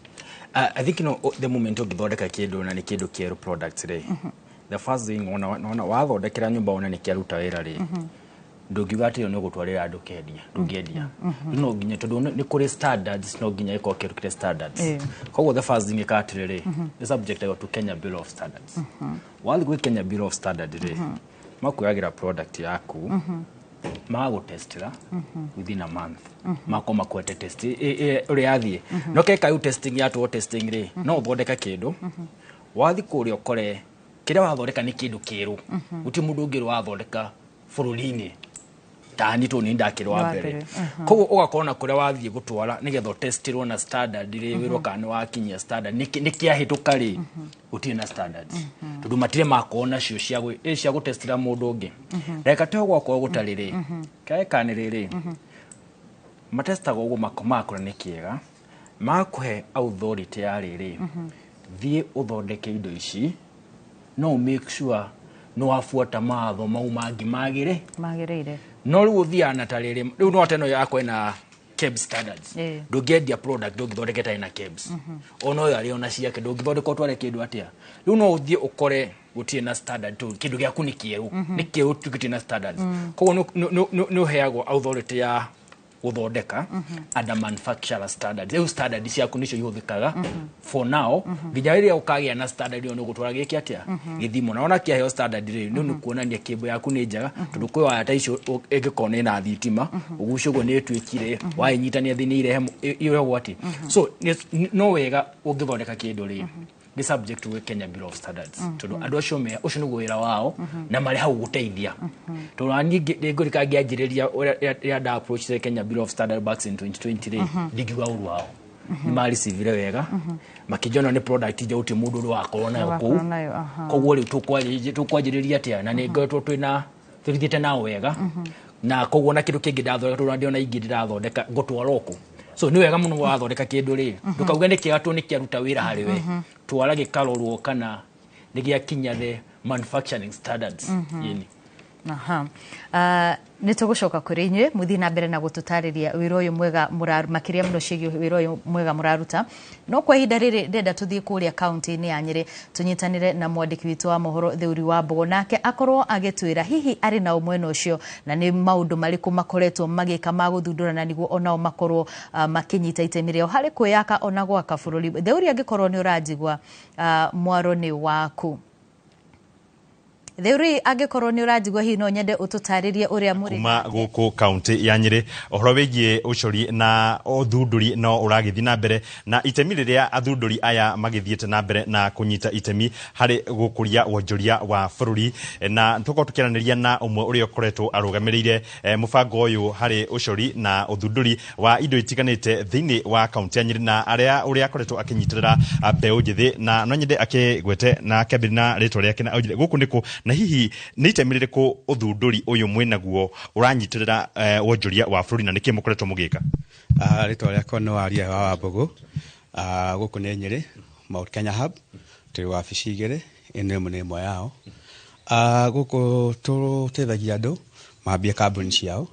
I think the moment ungithondeka kindu na ni kindu kieru products ri the first thing ona wathondekera nyumba ona ni kiaruta wira ri ndungiuga ati yo no gutwarira andu kendia ndungiendia no nginya tondu ni kuri standards no nginya iko kirukire standards koguo the first thing ikatiriri the subject to Kenya Bill of Standards wali gwe Kenya Bill of Standards ri makuyagira product yaku mago testira within a month makoma kwete test uri athie no keka yu testing ya to testing ri no thondeka kindu wathi kuri okore kira wathondeka ni kindu kiru uti mundu ungi wathondeka fururini tani to ni ndakiro wa mbere koguo ugakona kuria wathie gutwara nigetho testirwo na standard ri wiro kana wakinyia standard nikia hituka ri uti na standards tondu matire makona cio cia gutestira mundu ungi reka te gwakwa gutariri kae kaniriri matesta gogo makomakora ni kiega makuhe authority ya riri thie uthondeke indo ici no make sure no afuata matho mau magire no riu thiana tariri riu no ateno yakwe na KEBS standards ndungiendia product ndungithondeketa ina KEBS ono yari ona ciake ndungithondeka tware kindu atia riu no uthie ukore gutie na standard to kindu giaku ni kieru tukiti na standards koguo no heagwo authority ya guthondeka and manufacturer standards eu standards ciaku nicio ihuthikaga for now nginya riria ukagia na standard yo no gutwara giki atia githimo na ona kia standard ri no kuonania kimbo yaku ni njaga tondu kwi wa taicio ingikone na thitima ugucugwo ni twikire wainyitania thini irehe iyo gwati so no wega ungithondeka kindu ri the subject to Kenya Bill of Standards tondu andu acio me ucio ni gwira wao na mari hau guteithia tondu ani ngurika ngianjiriria ya da approach the Kenya Bill of Standards back in 2020 ndigiwa uru wao ni mari civile wega makijona ni product ije uti mundu ru wakorwo nayo ku koguo ri tukwajiriria atia na ni ngatwo twina thirithite nayo wega na koguo na kindu kingi ndathondeka tondu ndiona ingi ndirathondeka ngutwara ku so ni wega muno wathondeka kindu ri ndukauga ni kiega tu ni kiaruta wira hari we twara gikarorwo kana ni giakinya the manufacturing standards yini nitugucoka kuri inywe muthi na mbere na gututariria wira uyu mwega makiria muno cigio wira uyu mwega muraruta no kwa ihinda riri ndenda tuthie kuria county ni ya Nyeri tunyitanire na mwandiki witu wa mohoro Theuri wa Mbogo nake akorwo agitwira hihi ari na umweno ucio na ni maundu mariku makoretwo magika maguthundura na niguo onao makorwo makinyita itemi rio hari kwiyaka ona gwaka bururi Theuri angikorwo ni urajigwa mwaro ni waku Theuri agikorwo ni urajigwa hi no nyende ututaririe uria muri kuma guku county ya Nyeri ohoro wigie ucori na uthunduri no uragithi na mbere na itemi riria athunduri aya magithiete na mbere na kunyita itemi hari gukuria wonjoria wa bururi na tuko tukiraniria na umwe uri okoretwo arugamirire mubango uyu hari ucori na uthunduri wa indo itiganite thiini wa county ya Nyeri na aria uri akoretwo akinyitirira mbeu njithi na no nyende akigwete na kabirina ritwa riake na aujire guku niku na hihi ni itemirire ku uthunduri uyu mwenaguo uranyitirira wonjoria wa bururi na niki mukoretwo mugika ritwa riakwa no aria wa Mbogo guku ni Nyeri Mount Kenya Hub turi wa wabici igiri ene mwe yao guku tutethagia andu mambia kambuni ciao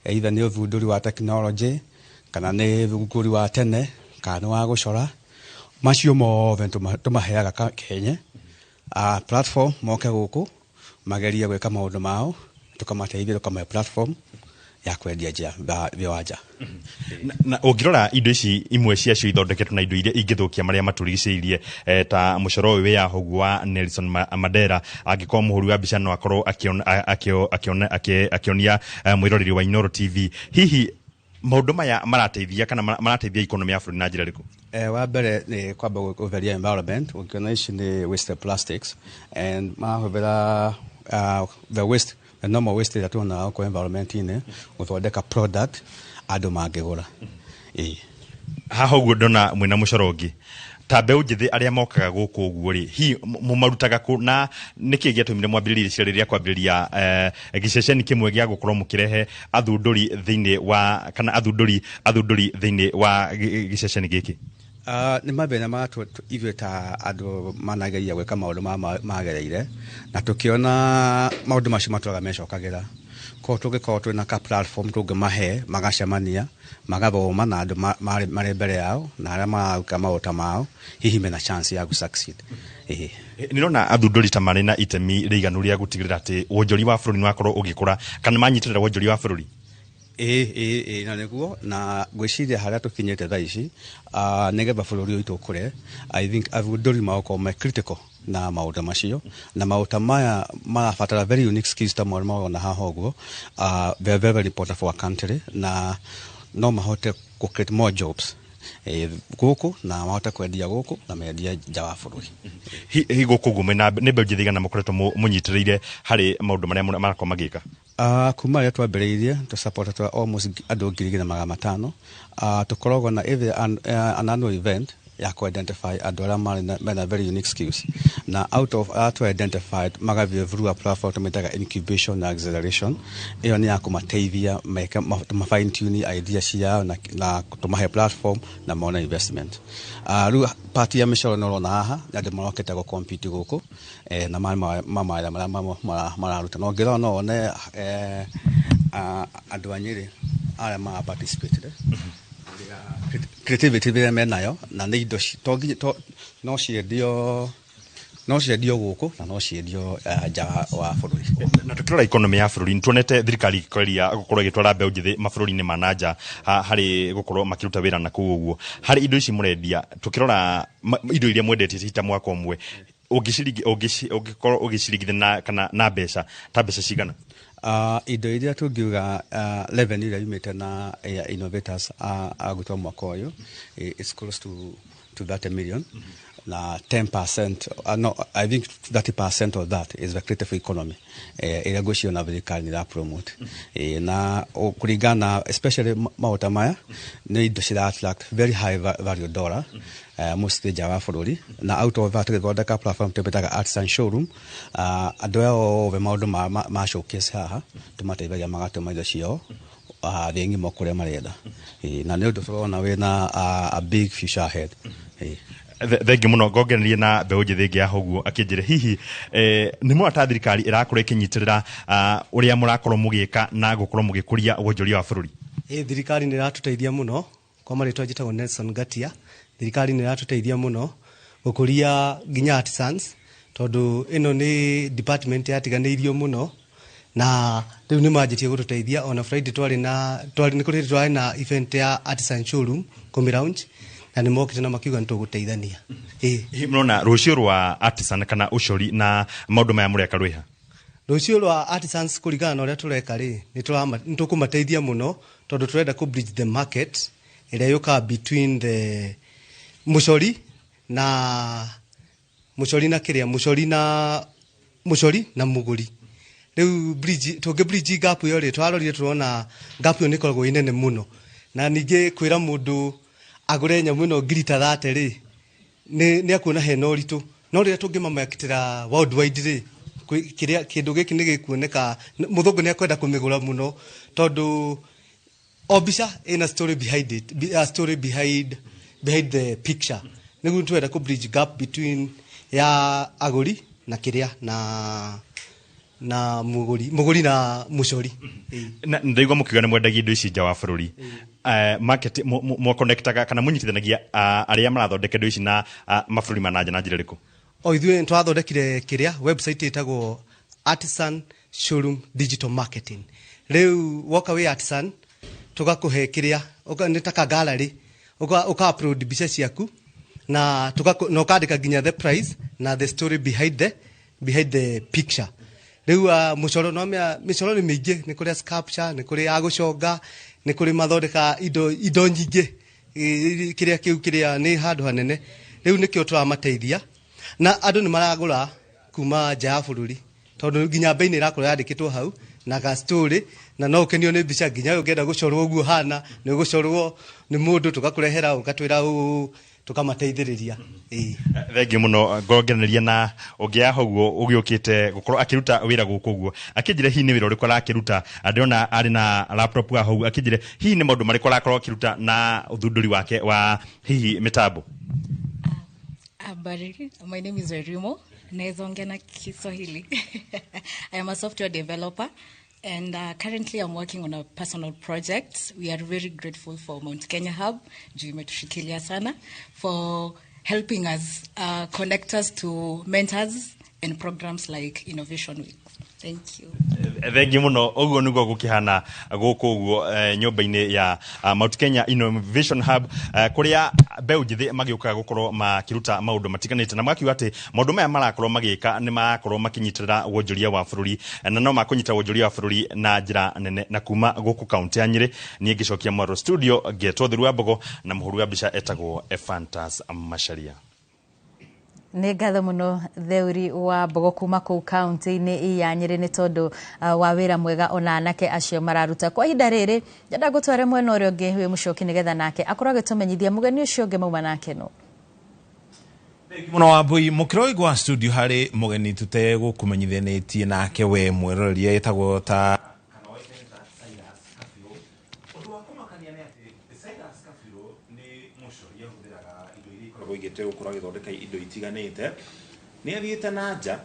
either ni uthunduri wa technology kana ni uthunduri wa tene kana wa gucora macio mothe tumaheaga Kenya platform moke guku mageria gweka maundu mao tukamateithia tukamahe platform ya kwendia nja viwanja na ungirora indo ici imwe cia cio ithondeketwo na indo iria ingithukia maria maturigiceirie ta mucoro uyu ya hogwa Nelson Mandela agikwa muhuri wa bica no akorwo akionia mwiroreri wa Inooro TV hihi maundu maya marateithia kana marateithia economy ya bururi na njira riku wa mbere ni kwamba gutheria environment ukiona ici ni waste plastics and mahuvira the waste the normal waste that tuona kwa environment ine uthondeka product andu mangigura haha uguo ndona mwina mucorongi ta mbeu njithi aria mokaga guku uguo ri hi mumarutaga ku na niki giatumire mwambiririe ciria kwambiriria giceceni kimwe gia gukorwo mukirehe athunduri thiini wa kana athunduri thiini wa giceceni giki Nĩ mathĩna marĩa ithuĩ ta andũ manageria gwĩka maũndũ magereire na tũkĩona maũndũ macio matũraga mecokagĩra ko tũngĩkorwo twĩna ka platform tũngĩmahe magacemania magathoma na andũ marĩ mbere yao na arĩa mararuta maũndũ mao hihi mena chance ya gũsucceed. Nĩrona athundũri ta marĩ na itemi rĩiganu rĩa gũtigĩrĩra atĩ wonjoria wa bũrũri nĩwakorwo ũgĩkũra kana manyitĩrĩra wonjoria wa bũrũri. Na nĩguo na gwĩciria harĩa tũkinyĩte thaa ici nĩgetha bũrũri ũyũ ũkũre, I think athundũri magokorwo me critical na maũndũ macio na maũndũ maya marabatara very unique skills ta mwarĩ marona haha ũguo, they're very important for our country na no mahote ku create more jobs gũkũ na mahote kwendia gũkũ na mendia nja wa bũrũri. Hihi gũkũ guo mena nĩ mbeũ njĩthĩ na mũkoretwo mũnyitĩrĩire harĩ maũndũ marĩa marakorwo magĩka? Kuma rĩrĩa twambĩrĩirie tũsupportĩtwo almost andũ 2,500. Tũkoragwo na an annual event ya ku-identify andũ arĩa mena very unique skills na out of to identified magathiĩ through a platform tũmĩtaga incubation na acceleration. Ĩyo nĩ ya kũmateithia fine tune idea ciao na tũmahe platform na mona investment. Rĩu part ya mĩcoro nĩũrona haha andũ marokĩte gũ-compete gũkũ na mawĩra marĩa mararuta na ũngĩrora no one andũ a Nyĩrĩ arĩa mara-participate creativity vile menayo na nĩ indo no ciendio gũkũ na no ciendio nja wa bũrũri. Na tũkĩrora economy ya bũrũri nĩtuonete thirikari ĩkĩgeria gũkorwo ĩgĩtwara mbeũ njĩthĩ mabũrũri-inĩ ma nanja harĩ gũkorwo makĩruta wĩra na kũu ũguo. Harĩ indo ici mũrendia tũkĩrora indo iria mwendetie cita mwaka ũmwe ũngĩkorwo ũgĩcirigithania kana na mbeca ta mbeca cigana? Indo iria tũngiuga revenue iria yumĩte na innovators agũtwa mwaka ũyũ it's close to 30 million. Na 10%, no, I think 30% of that is the creative economy. Ĩrĩa ngwĩciria na thirikari nĩ promote. Na kũringana especially maũndũ maya nĩ indo cira attract very high value dollar mostly nja wa bũrũri na out of that tũgĩthondeka platform tũmĩtaga artisan showroom. Andũ aya othe maũndũ ma showcase haha tũmateithagia magatũma indo ciao thĩ ng'ima kũrĩa marenda na nĩ ũndũ tũrona wĩna a big future ahead. Thengi mũno ngongererie na mbeũ njĩthĩ ĩngĩ ya ũguo akĩnjĩre hihi nĩ mwona ta thirikari ĩrakorwo ĩkĩnyitĩrĩra ũrĩa mũrakorwo mũgĩka na gũkorwo mũgĩkũria wonjoria wa bũrũri? Thirikari nĩ ĩratũteithia mũno kwa marĩtwa njĩtagwo Nelson Gatia. Thirikari nĩ ĩratũteithia mũno gũkũria nginya artisans tondũ ĩno nĩ department yatiganĩirio mũno na rĩu nĩ manjĩtie gũtũteithia. Ona Friday twarĩ na event ya artisan showroom kũmĩ-launch na nĩ mokĩte na makiuga nĩ tũgũteithania. Mũrona rũciũ rwa artisan kana ũcori na maũndũ maya mũreka rwĩha? Rũciũ rwa artisans kũringana na ũrĩa tũreka nĩ tũkũmateithia mũno tondũ tũrenda ku bridge the market ĩrĩa yũkaga between the mũcori na mũgũri. Rĩu tũngĩ bridge gap ĩyo twarorire tũrona gap ĩyo nĩ ĩkoragwo inene mũno na ningĩ kwĩra mũndũ agũre nyamũ ĩno ngiri ta 30 nĩ akuona hena ũritũ no rĩrĩa tũngĩmamakĩtĩra worldwide kĩndũ gĩkĩ nĩ gĩkuoneka mũthũngũ nĩ akwenda kũmĩgũra mũno tondũ o mbica ĩna story behind it, a story behind the picture. Nĩguo twenda ku bridge gap between ya agũri na kĩrĩa na mũgũri na mũcori. Na ndaigua mũkiuga nĩ mwendagia indo ici nja wa bũrũri. Market mwa-connectaga kana mũnyitithanagia arĩa marathondeka indo ici na mabũrũri ma nanja na njĩra ĩrĩkũ? Ithuĩ twathondekire website ĩtagwo Artisan Showroom Digital Marketing. Rĩu woka wĩ artisan tũgakũhe nĩ ta gallery ũka-upload mbica ciaku na ũkandĩka nginya the price na the story behind the picture. Rĩu mĩcoro nĩ mĩingĩ, nĩ kũrĩ sculpture, nĩ kũrĩ agũconga, nĩ kũrĩ mathondeka indo nyingĩ kĩrĩa nĩ handũ hanene. Rĩu nĩkĩo tũramateithia na andũ nĩ maragũra kuma nja ya bũrũri tondũ nginya bei nĩ ĩrakorwo yandĩkĩtwo hau na ga story na no ũkenio nĩ mbica nginya ũngĩenda gũcorwo ũguo hana nĩ ũgũcorwo nĩ mũndũ tũgakũrehera ũgatwĩra tukamateithĩrĩria thengi muno ngongereria na ũngĩa hoguo ũgĩũkĩte gũkorwo akĩruta wĩra gũkũ ũguo akĩnjire hihi nĩ wĩra ũrĩkũ arakĩruta ndĩrona arĩ na laptop ya hoguo akĩnjire hihi nĩ maũndũ marĩkũ arakorwo akĩruta na ũthundũri wake wa hihi mitambo. Habari, my name is Werimo. Naweza ongea na Kiswahili. I am a software developer and currently I'm working on a personal project. We are very grateful for Mount Kenya Hub, juu imetushikilia sana, for helping us connect us to mentors and programs like Innovation Week. Thank you. Thengi muno uguo niguo gukihana guku uguo nyumba-ini ya Mount Kenya Innovation Hub kuria mbeu njithi magiuka gukorwo makiruta maundu matiganite na makiuga ati maundu maya marakorwo magika ni makorwo makinyitira wonjoria wa bururi na no makunyita wonjoria wa bururi na njira nene na kuma guku kaunti ya Nyeri ni ngicokia Moro studio Getwo Thiru wa Mbogo na muhuru wa mbica etagwo Ephantus Macharia. Nĩ ngatho mũno Theuri wa Mbogo kuma kũu kaunti-inĩ ya Nyeri nĩ tondũ wa wĩra mwega ona anake acio mararuta. Kwa ihinda rĩrĩ njenda gũtware mwena ũrĩa ũngĩ wĩ Mũchoki nĩgetha nake akorwo agĩtũmenyithia mũgeni ũcio ũngĩ mauma nake no. Muno wa Mbui mukiroi gwa studio harĩ mũgeni tutegũkũmenyithanĩtie nake we mweroreri etagwo ta gĩte gũkorwo agĩthondeka indo itiganĩte nĩ athiĩte na nja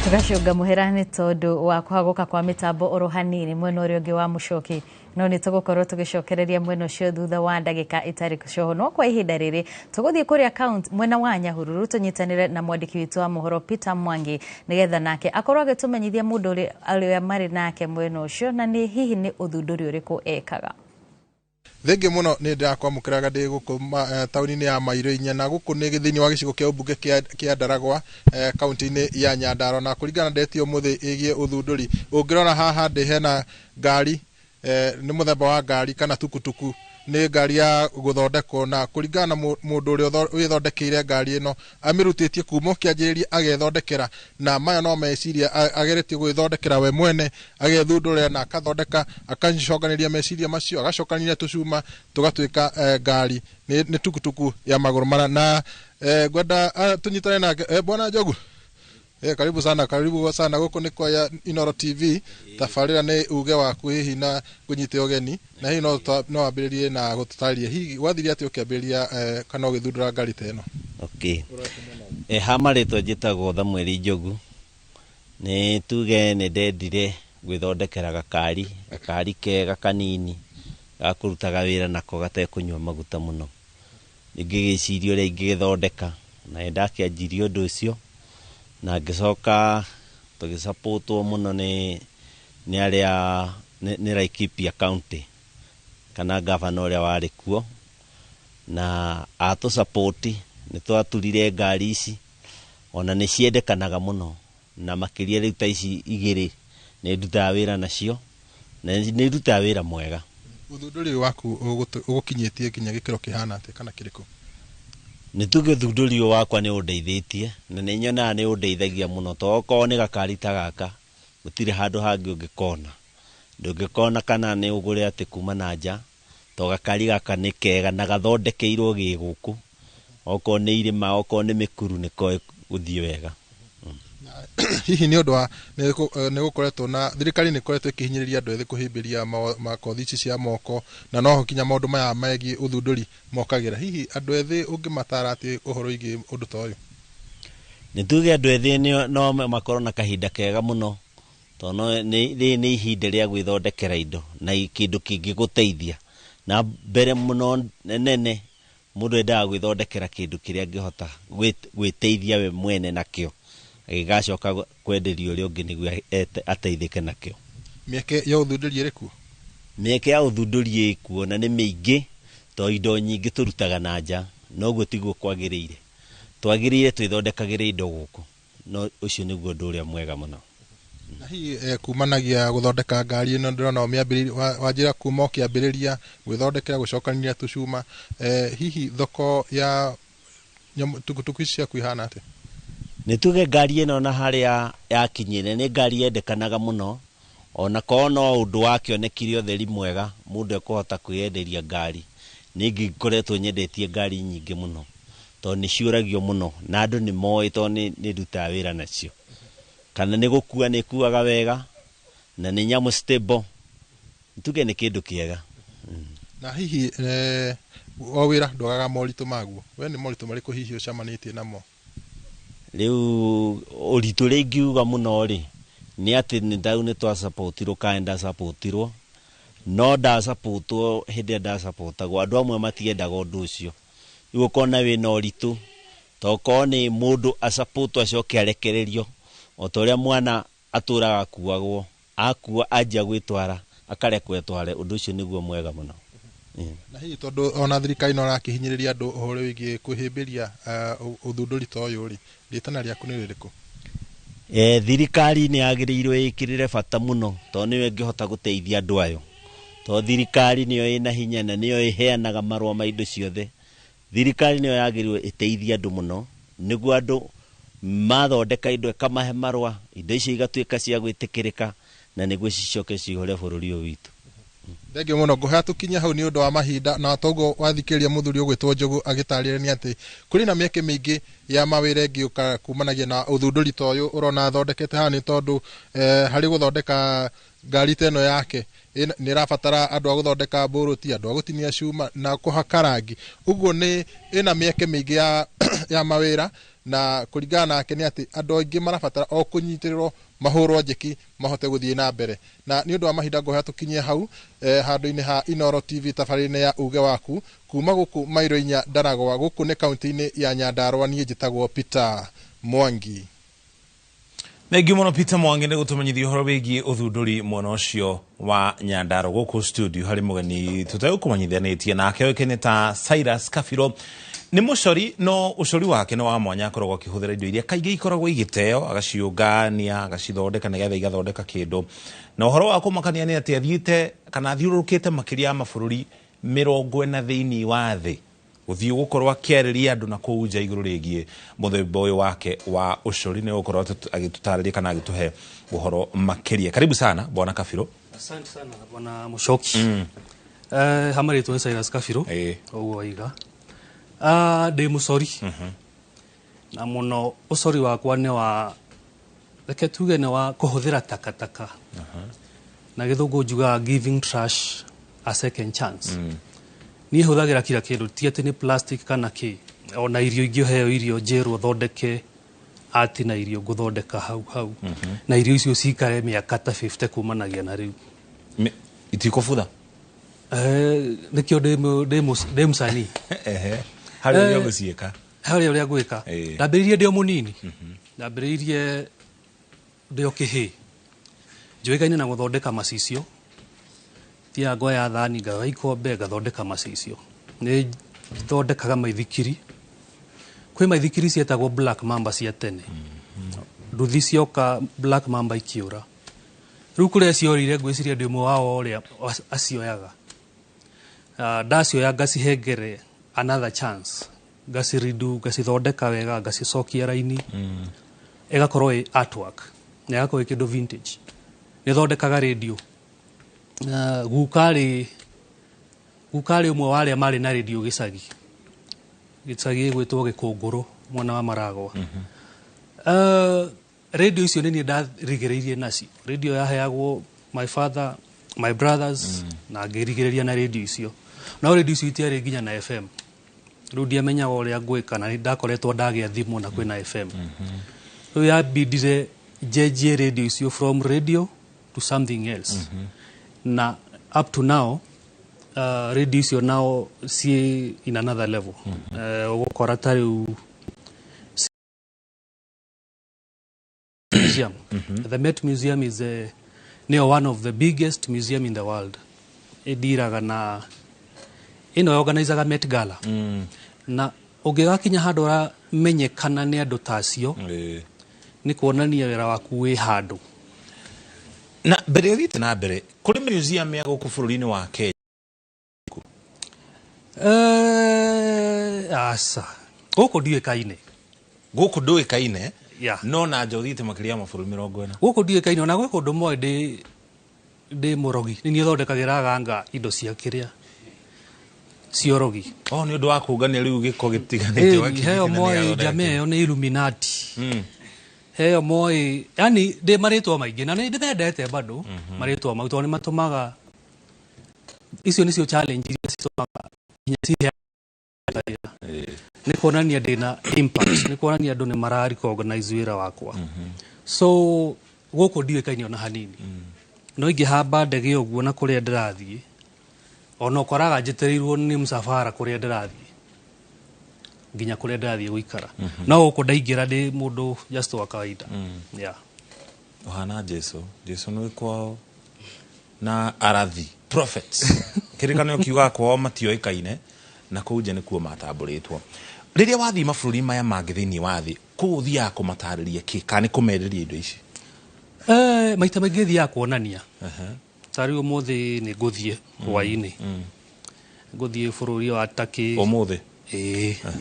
Tugacunga muhera nĩ tondũ wa kwaguka kwa mitambo oro hanini mwena ũrĩa ũngĩ wa Mũchoki no nĩ tũgũkorwo tũgĩcokereria mwena ũcio thutha wa ndagĩka itarĩ kucoho no kwa ihinda rĩrĩ tũgũthiĩ kũrĩa account mwena wa Nyahururu tũnyitanĩre na mwandĩki witũ wa mohoro Peter Mwangi nĩgetha nake akorwo agĩtũmenyithia mũndũ ũrĩa marĩ nake mwena ũcio na nĩ hihi nĩ ũthundũri ũrĩkũ ekaga. Thengi muno ni ndakwamukiraga ndi guku tauni-ini ya Mairo-inya na guku ni githini wa gicigo kia ubunge kia Ndaragwa kaunti-ini ya Nyandarua na kuringana ndetio muthi igie uthunduri ungirona haha ndi hena ngari ni muthemba wa ngari kana tukutuku ni ngari ya guthondekwo na kuringana mundu uria withondekeire ngari ino amirutitie kuma kianjiriria agethondekera na maya no meciria ageretie gwithondekera we mwene agethundurira na akathondeka akacokanĩria meciria macio agacokanĩria tucuma tugatuika ngari ni tukutuku ya maguru mana na gwenda tunyitane na bwana Njogu. Karibu sana guku ni kwa Inoro TV tafarira ni uge waku hihi na kunyite ogeni na hihi no ambiririe na gututaria hihi wathiri ati ukiambiriria kana ugithundura ngari teno. Okay. Hamaritwo njitagwo Thamweri Njogu ni tuge ni ndendire gwithondekera gakari kega kanini gakurutaga wira nako gatekunywa maguta muno ngigiciria uria ingigithondeka na ndakianjirie undu ucio na ngicoka tugisupportwo muno ni aria ni Laikipia County kana governor uria wari kuo na atu support ni twaturire ngari ici ona ni ciendekanaga muno na makiria riu ta ici igiri ni ndutaga wira nacio na ni ndutaga wira mwega. Uthunduri waku ugukinyitie kinya gikiro kihana ati kana kiriko? Ni tuge thunduri wakwa ni undeithitie na ni nyona ni undeithagia muno toko ni gakari ta gaka gutire handu hangi ungikona ndungikona kana ni ugure ati kuma na nja to gakari gaka ni kega na gathondekeirwo giguku oko ni irima oko ni mikuru ni ko guthie wega. Hihi ni undu wa ni gukoretwo na thirikari ni koretwo ikihinyiriria andu ethi kuhimbiria makothi ici cia moko na no kinya maundu maya megi uthunduri mokagira hihi andu ethi ungimatara ati uhoro igi undu ta uyu? Ni tuge andu ethi no makorwo na kahinda kega muno to no ni ihinda ria gwithondekera indo na kindu kingi guteithia na mbere muno nene mundu endaga gwithondekera kindu kiria angihota gwiteithia we mwene nakio agigacoka kwenderia uria ungi niguo ateithike nakio. Mieke ya uthunduri iriku? Mieke ya uthunduri ikuo na ni miingi to indo nyingi turutaga na nja noguo tiguo kwagiriire twagiriire twithondekagire indo guku no ucio niguo ndu uria mwega muno. na hii kumanagia guthondeka ngari ino ndirona wanjira kuma kiambiriria gwithondekera gucokanĩria tucuma hihi thoko ya tukutuku cia kuihana ate nituge ngari ino na haria yakinyire ni ngari yendekanaga muno ona kono undu wake onekire utheri mwega mundu ekuhota kwiyenderia ngari ningi ngoretwo nyendetie ngari nyingi muno to ni ciuragio muno na andu ni moi to ni nduta wira nacio kana ni gukua ni kuaga wega na ni nyamu stable ntuge ni kindu kiega na hihi o wira ndogaga moritu maguo we ni moritu mariku hihi ucamanitie namo riu uritu ringiuga muno ri ni ati ni ndau ni twa supportirwo kaenda supportirwo no da supportwo hinde da supportagwo andu amwe matiendaga undu ucio igo kona we no ritu to kone mundu a support acoke arekererio otoria mwana aturaga kuagwo akua ajia gwitwara akarekwo etware undu ucio niguo mwega muno na hihi tondu ona thirikari no rakihinyiriria andu uhoro wigi kuhimbiria uthunduri to yuri ritana riaku ni ririku thirikari ni agiriirwe ikirire bata muno to niwe ngihota guteithia andu ayo to thirikari niyo ina hinya na niyo iheanaga marwa ma indo ciothe thirikari niyo yagiriirwe iteithia andu muno niguo andu mathondeka indo kamahe marwa indo icio igatuika cia gwitikirika na niguo cicoke cihore bururi uyu witu Thengio muno nguhe tukinya hau ni undu wa mahinda na togo wathikiria muthuri ugwitwo Njogu agitarire ni ati kuri na mieke mingi ya mawire ngiuka kumanagia na uthunduri to uyu urona thondekete ha ni tondu hari guthondeka ngari teno yake ni rafatara andu a guthondeka mburuti andu a gutinia cuma na kuhaka rangi uguo ni ina mieke mingi ya mawira na kuringana nake ni ati andu aingi marafatara o kunyitirwo mahurwo njeki mahote guthie na mbere na ni undu wa mahinda nguhe tukinyie hau handu-ini ha Inoro TV tabarĩri-inĩ ya uge waku kuma guku mairo 4 Ndaragwa guku ni kaunti-ini ya Nyandarua nie njitagwo Peter Mwangi Thengio muno Peter Mwangi ni gutumenyithia uhoro wigie uthunduri mwena ucio wa Nyandarua guku studio hari mugeni tutagũkũmenyithanitie nake oĩkaine ta Cyrus Kabiro ni mucori no ucori wake no wa mwanya akoragwo akihuthira indo iria kaingĩ ikoragwo igiteo agaciungania agacithondeka nigetha igathondeka kindu na uhoro wa kumakania ni ati athiite kana athiururukite makiria ya mabũrũri 40 thiini wa thi guthii gukorwo akiarĩria andu na kuunja iguru rigie muthemba uyu wake wa ucori ni gukorwo agitutariria kana agituhe uhoro makiria. Karibu sana bwana Kabiro. Asante sana bwana Mushoki. Hamaritwo Cyrus Kabiro oguo iga de musori na muno usori wakwa ni wa reke tuge ni wa kuhuthira takataka na githungu njuga giving trash a second chance ni huthagira kila kindu ti ati ni plastic kana ki ona irio ingiheo irio njeru thondeke ati na irio guthondeka hau na irio icio cikare miaka ta 50 kumanagia na riu itikobutha nikio de musani hari uria gucieka hari uria gwika ndambiririe ndio munini ndambiririe ndio kihi njuikaine na guthondeka macicio tia ngoya thani ngawa ikombe gathondeka macicio ni thondekaga maithikiri kwi maithikiri cietagwo black mamba cia tene nduthi cioka black mamba ikiura riu kuria ciorire ngwiciria ndi mwe wao uria acioyaga ndacioya ngacihengere another chance ngaciridu ngacithondeka wega ngacicokia raini igakorwo artwork na igakorwo ikindu vintage ni thondekaga radio gukari umwe waria mari na radio gicagi gwitwo Gikunguru mwana wa Maragwa radio icio ni ndarigiririe nacio radio yaheagwo my father my brothers na ngirigiriria na radio icio na radio icio itiari nginya na FM riu ndiamenyaga uria ngwika na ndakoretwo ndagia thimu na kwina FM riu yabidire jeje radio icio from radio to something else na up to now radio icio now see in another level ugukora tari museum the Met Museum is one of the biggest museum in the world idiraga na organizaga Met Gala na ungigakinya handu ramenyekana ni andu tacio ni kuonania wira waku wi handu na mbere thite na mbere kuri museum ya guku bururi-ini wa Kenya asa guku ndiukaine no na njothite makiria mabũrũri 40 guku ndiukaine ona gwe kundu moe ndi murogi ni thondekagira ganga indo cia kiria ciorogi ni undu wa kungania riu giko gitiganite wa heo moe jameo ni Illuminati heo moe yani ndi maritwa maingi na ni ndendete bado maritwa mau ni matumaga icio nicio challenge iria citumaga nginya ni kuonania ndina impact ni kuonania andu ni marari organize wira wakwa so guku ndiukaine ona hanini no ingihamba ndege uguo na kuria ndirathie ona ukoraga njitirirwo ni msafara kuria ndirathie nginya kuria ndirathie guikara no guku ndaingira ndi mundu just wa kawaida ohana Jesu no kwao na arathi prophets kirikano kiuga kwao matioikaine na kuje ni kuo matamburitwo riria wathi mabũrũri maya mangĩ thĩinĩ wa thĩ kuthia kumatariria kani kumerĩria indo ici maita maingĩ thia kuonania tari umuthi ni nguthie hwaini nguthie bũrũri wa Turkey umuthi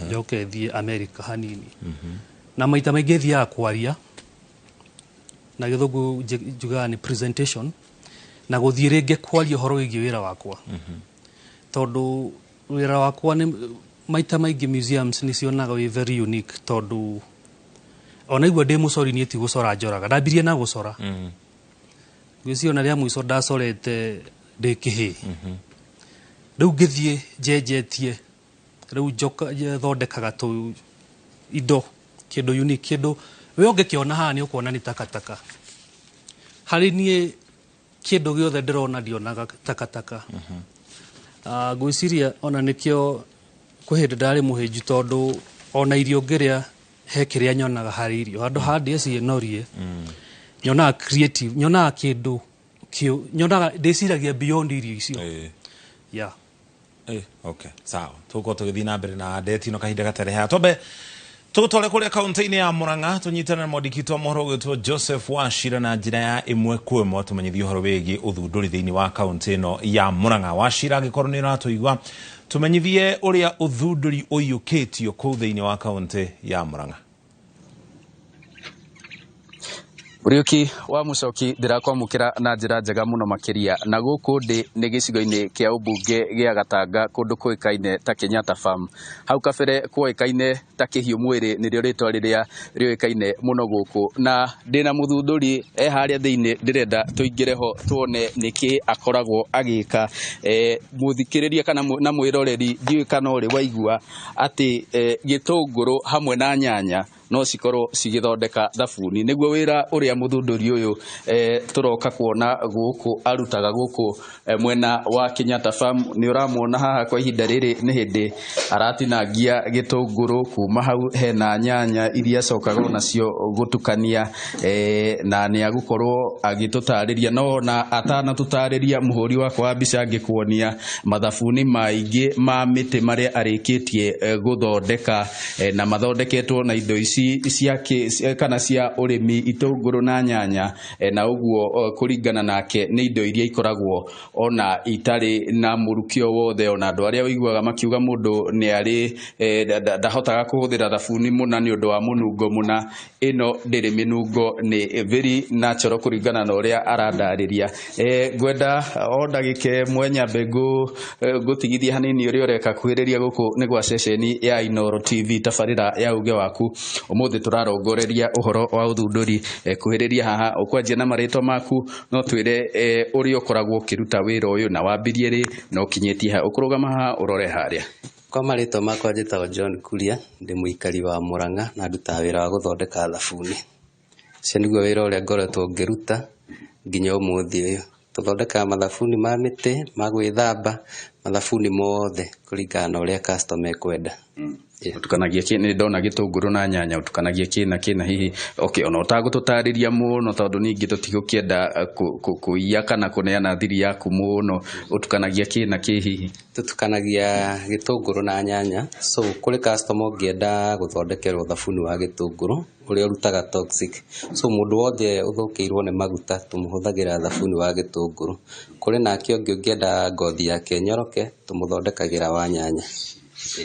njoke thie America hanini na maita maingĩ thia kwaria na gĩthũngũ njugaga ni presentation na guthie rĩngĩ kwaria horo wĩgiĩ wĩra wakwa tondu wĩra wakwa ni maita maingĩ museums ni cionaga wĩ very unique tondu ona igua ndi mucori ni ti gucora njoraga ndambirie na gucora gwiciona ria mwico ndacorete ndi kihi riu ngithie njenjetie riu njoka thondekaga tu indo kindu unique kindu we ungikiona haha ni ukuona ni takataka hari nie kindu giothe ndirona ndionaga takataka gwiciria ona nikio kuhindi ndari muhinju tondu ona irio ngiria he kiria nyonaga hari irio andu handi cienorie nyonaga creative nyonaga kindu kio nyonaga ndiciragia beyond irio icio okay sawa tuko tugithii na mbere na ndeti no kahinda gatareha tobe tugutware kuria kaunti-ini ya Murang'a tunyitana na mwandĩki wa mohoro gwĩtwo Joseph Wachira na njĩra ya ĩmwe kwa ĩmwe tũmenyithie ũhoro wĩgiĩ ũthundũri thĩinĩ wa kaunti ĩno ya Murang'a. Wachira angĩkorwo nĩ ũratũigua tũmenyithie ũrĩa ũthundũri ũiyũkĩtio kũu thĩinĩ wa kaunti ya Murang'a. Uriuki wa mucoki ndirakwamukira na njira njega muno makiria na guku ndi ni gicigo-ini kia ubunge gia Gatanga kundu kuikaine ta Kenyatta Farm hau kabere kuikaine ta Kihiu Mwiri nirio ritwa riria rioikaine muno guku na ndina muthunduri haria thiini ndirenda tuingire ho tuone niki akoragwo agika muthikiriria kana na mwiroreri ndiwe kana uri waigua ati gitunguru hamwe na nyanya no cikorwo cigithondeka thabuni niguo wira uria muthunduri uyu turoka kuona guku arutaga guku mwena wa Kenyatta Farm ni uramwona haha kwa ihinda riri ni hindi aratinangia gitunguru kuma hau hena nyanya iria cokaga nacio gutukania na ni agukorwo agitutariria no na atana tutariria muhuri wakwa wa mbica ngikuonia mathabuni maingi ma miti maria arikitie guthondeka na mathondeketwo na indo ici kana cia urimi itunguru na nyanya na uguo kuringana nake ni indo iria ikoragwo ona itari na murukio wothe ona andu aria wiguaga makiuga mundu ni ari ndahotaga kuhuthira thabuni muna ni undu wa munungo muna ino ndiri minungo ni very natural kuringana na uria arandariria ngwenda o ndagike mwenya mbegu gutigithia hanini uria ureka kuhiriria guku ni gwa ceceni ya Inooro TV tabarira ya uge waku umuthi turarongoreria uhoro wa uthunduri kuhiriria haha ukwanjia na maritwa maku no twire uri ukoragwo kiruta wira uyu na wambirie ri no kinyetie ha ukurugama haha urore haria kwa maritwa makwa njitagwo John Kuria ndi muikari wa Murang'a na nduta wira wa guthondeka thabuni cio niguo wira uria ngoretwo ngiruta nginya umuthi uyu tuthondeka mathabuni ma miti ma gwithamba mathabuni mothe kũringana na ũrĩa customer ekwenda. Utukanagia kĩna ndona gĩtũngũrũ na nyanya utukanagia kĩna hihi okay ona utagũtũtarĩria mũno tondũ ningĩ tũtigũkĩenda kũiya kana kũneana thiri yaku mũno utukanagia kĩna hihi tutukanagia gĩtũngũrũ na nyanya so kũrĩ customer ũngĩenda gũthondekerwo thabuni wa gĩtũngũrũ ũrĩa ũrutaga toxic so mũndũ wothe ũthũkĩirwo nĩ maguta tũmũhũthagĩra thabuni wa gĩtũngũrũ kũrĩ nake ũngĩenda ngothi yake nyoroke tũmũthondekagĩra wa nyanya.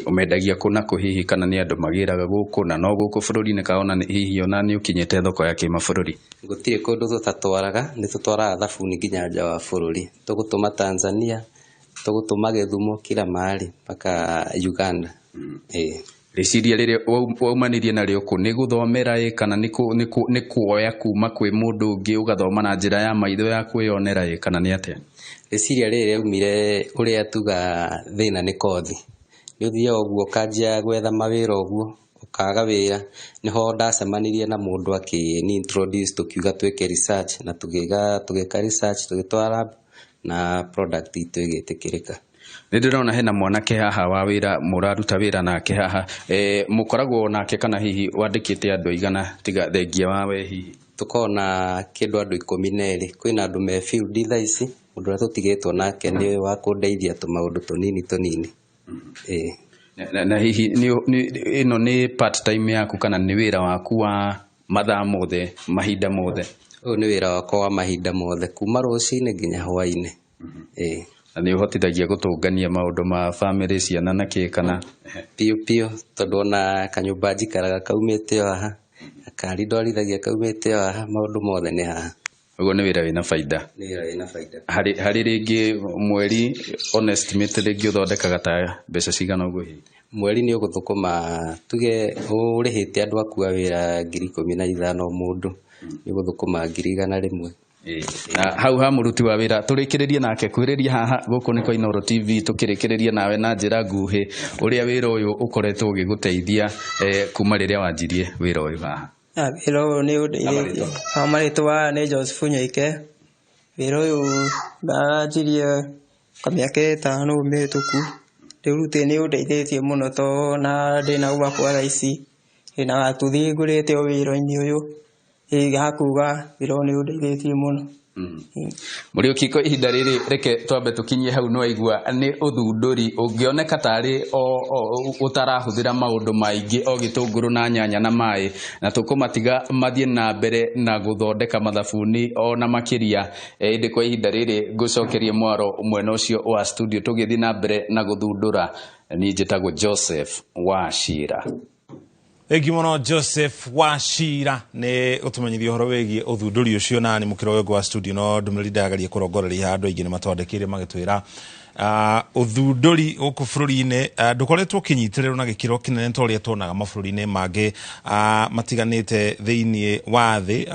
Umendagia kuna kuhihi kana ni andu magiraga guku na no guku bururi-ini kaona hihi ona ni ukinyete thoko ya kimabũrũri? Gũtirĩ kũndũ tũtatwaraga nĩ tũtwaraga thabuni nginya nja wa bũrũri tũgũtũma Tanzania tũgũtũma Gĩthumo kila mahali mpaka Uganda. Rĩciria rĩrĩa waumanirie narĩo kũ nĩ gũthomera kana nĩ kuoya kuma kwĩ mũndũ ũngĩ ũgathoma na njĩra ya maitho ya kwĩyonera kana nĩ atĩa? Rĩciria rĩrĩ rĩaumire ũrĩa tuga thĩna nĩ kothi nĩ ũthiaga ũguo ũkanjia gwetha mawĩra ũguo ũkaga wĩra niho ndacemanirie na mũndũ akĩni introduce tukiuga twĩke research na tũgĩka research tũgĩtwara lab na product itũ ĩgĩtĩkĩrĩka. Nĩ ndĩrona hena mwanake haha wa wĩra mũraruta wĩra nake haha mũkoragwo nake kana hihi wandĩkĩte andũ aigana tiga thengia wawe hihi? Tukoragwo na kĩndũ andũ 12 kwĩna andũ me field thaa ici mũndũ ũrĩa tũtigĩtwo nake nĩ wa kũndeithia tũmaũndũ tũnini. Na hihi ĩno nĩ part time yaku kana nĩ wĩra waku wa mathaa mothe mahinda mothe? Ũyũ nĩ wĩra wakwa wa mahinda mothe kuma rũcinĩ nginya hwainĩ. Na nĩ ũhotithagia gũtũngania maũndũ ma family ciana na kĩ kana? Piũ tondũ ona kanyũmba njikaraga kaumĩte haha akari ndwarithagia kaumĩte haha maũndũ mothe nĩ haha. Ũguo nĩ wĩra wĩna baida? Nĩ wĩra wĩna baida. Harĩ rĩngĩ mweri on estimate rĩngĩ ũthondekaga ta mbeca cigana ũguo hihi? Mweri nĩ ũgũthũkũma tuge ũrĩhĩte andũ aku a wĩra 15,000 mũndũ nĩ ũgũthũkũma 100,000. Na hau ha mũruti wa wĩra tũrĩkĩrĩrie nake kwĩrĩria haha gũkũ nĩ kwa Inooro TV tũkĩrĩkĩrĩria nawe na njĩra nguhĩ ũrĩa wĩra ũyũ ũkoretwo ũgĩgũteithia kuma rĩrĩa wanjirie wĩra ũyũ haha. Wĩra ũyũ nĩ ũndeithĩtie. Marĩtwa nĩ Joseph Nyoike. Wĩra ũyũ ndanjirie kamĩaka 5 mĩhĩtũku. Rĩu nĩ ũndeithĩtie mũno tondũ na ndĩna gwakwa thaa ici na gatũthi ngũrĩte o wĩra-inĩ ũyũ gakuga wĩra ũyũ nĩ ũndeithĩtie mũno. Mũriũki kwa ihinda rĩrĩ reke twambe tũkinyie hau no aigua nĩ ũthundũri ũngĩoneka tarĩ ũtarahũthĩra maũndũ maingĩ o gĩtũngũrũ na nyanya na maĩ na tũkũmatiga mathiĩ na mbere na gũthondeka mathabuni ona makĩria ĩndĩ kwa ihinda rĩrĩ ngũcokerie mwaro mwena ũcio wa studio tũgĩthiĩ na mbere na gũthundũra. Niĩ njĩtagwo Joseph Wachira. Thengi mũno Joseph Wachira nĩ ũtũmenyithia ũhoro wĩgiĩ ũthundũri ũcio na nĩ mũkĩra wĩngũ wa studio no ndũmĩrĩri ndagaria kũrongoreria andũ aingĩ nĩ matwandĩkĩire magĩtwĩra ũthundũri gũkũ bũrũri-inĩ ndũkoretwo ũkĩnyitĩrĩrwo na gĩkĩro kĩnene ta ũrĩa tuonaga mabũrũri-inĩ mangĩ matiganĩte thĩinĩ wa thĩ.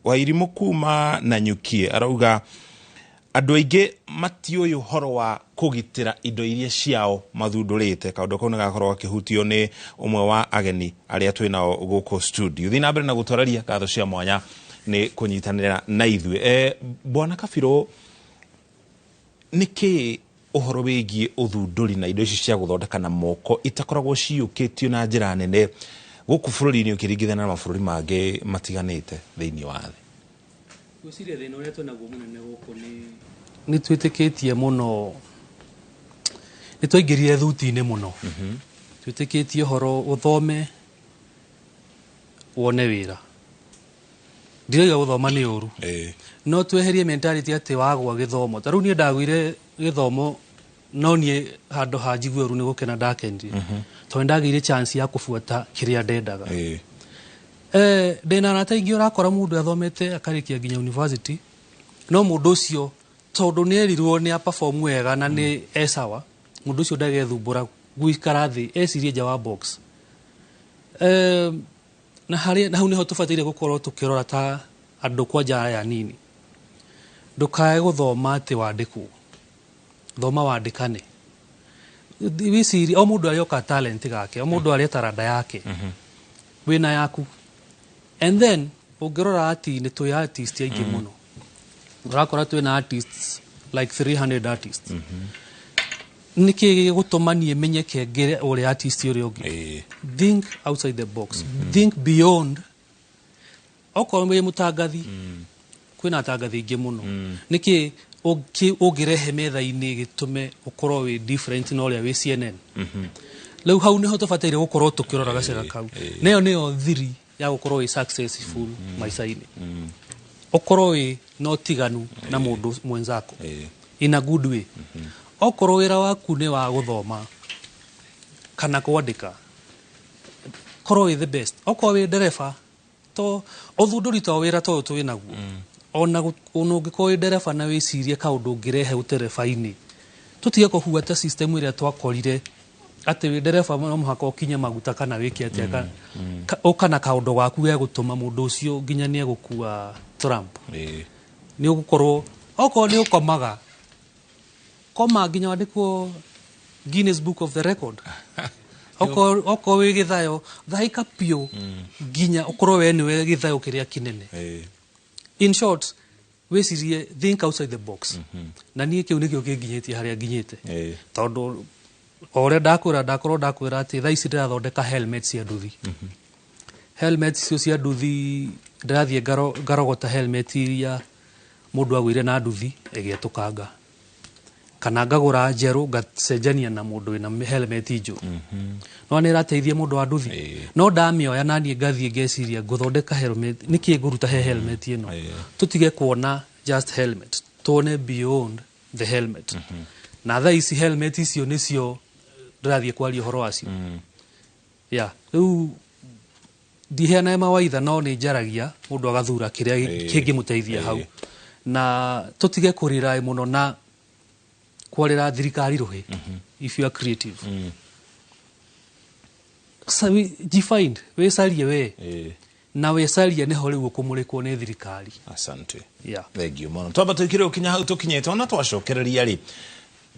Wairimũ kuma Nanyuki arauga andũ aingĩ matiũĩ ũhoro wa kũgitĩra indo iria ciao mathundũrĩte. Kaũndũ kau nĩ gakorwo gakĩhutio nĩ ũmwe wa ageni arĩa twĩnao gũkũ studio. Thiĩ na mbere na gũtwarĩria ngatho cia mwanya nĩ kũnyitanĩra na ithuĩ. Bwana Kabirũ, nĩkĩ ũhoro wĩgiĩ ũthundũri na indo ici cia gũthondeka na moko itakoragwo ciyũkĩtio na njĩra nene gũkũ bũrũri-inĩ ũkĩringithania na mabũrũri mangĩ matiganĩte thĩinĩ wa thĩ? Gwĩciria thĩna ũrĩa twĩnaguo mũnene gũkũ nĩ twĩtĩkĩtie mũno, nĩ twaingĩrire thuti-inĩ mũno. Twĩtĩkĩtie ũhoro ũthome wone wĩra. Ndirauga gũthoma nĩ ũru, no tweherie mentality atĩ wagwa gĩthomo. Ta rĩu niĩ ndagũire gĩthomo no niĩ handũ ha njigue ũru nĩ gũkena ndakenire tondũ ndagĩire chance ya kũbuata kĩrĩa ndendaga. Ndĩna arata aingĩ ũrakora mũndũ athomete akarĩkia nginya university no mũndũ ũcio tondũ nĩ erirwo nĩ perform wega na nĩ sawa, mũndũ ũcio ndagethumbũra gũikara thĩ ecirie nja wa box. Na hau nĩho tũbataire gũkorwo tũkĩrora ta andũ kwanja aya nini. Ndũkae gũthoma atĩ wandĩkwo, thoma wandĩkane. Wiciri o mũndũ arĩoka talent gake, o mũndũ arĩ taranda yake, wĩna yaku. And then ũngĩrora ati nĩ tũĩ artist aingĩ mũno. Ũrakora twĩna artists like 300 artists. niki gutomanie menyeke ngere uri artist uri ongi think outside the box think beyond okorwo mutangathi kwina tangathi ingi muno niki ugirehe metha-ini gitume ukorwo wi different na uria wi CNN leu hau niho tubataire gukorwo tukirora gacera kau neyo niyo thiri ya gukorwo wi successful maica-ini ukorwo wi no tiganu na mundu mwenzako in a good way okorwo wira waku ni wa guthoma kana kwandika korwo wi the best okorwo wi ndereba to uthunduri to wira to tu winaguo ona ungikorwo wi ndereba na wicirie kaundu ngirehe utereba-ini tutige kuhuata system iria twakorire ati wi ndereba no muhaka ukinye maguta kana wiki atia kana kaundu gaku ge gutuma mundu ucio nginya ni egukua Trump ni ugukorwo okorwo ni ukomaga koma nginya wandikwo Guinness Book of the Record oko we githayo thaika pio nginya ukorwo we ni we githayo kiria kinene in short wecirie think outside the box na nie kiu nikio kinginyetie haria nginyite tondu ore ndakwira ati tha ici ndirathondeka helmets cia nduthi helmets icio cia nduthi ndirathie ngarogota helmet iria mundu agwire na nduthi egetukanga kana ngagura njeru ngacenjania na mundu wina helmet inju no ni rateithia mundu wa nduthi no ndamioya na nie ngathie ngeciria nguthondeka helmet niki nguruta he helmet ino tutige kuona just helmet tuone beyond the helmet na tha ici helmet icio nicio ndirathie kwaria horo wacio riu ndiheana mawaitha no ni njaragia mundu agathura kiria kingimuteithia hau na tutige kurira muno na kwarira thirikari ruhi if you are creative so defined we salie we na we salie ne hori gukumurikwo ne thirikari asante thank you mono twaba tukire ukinya hau tukinyete ona twacokereria ri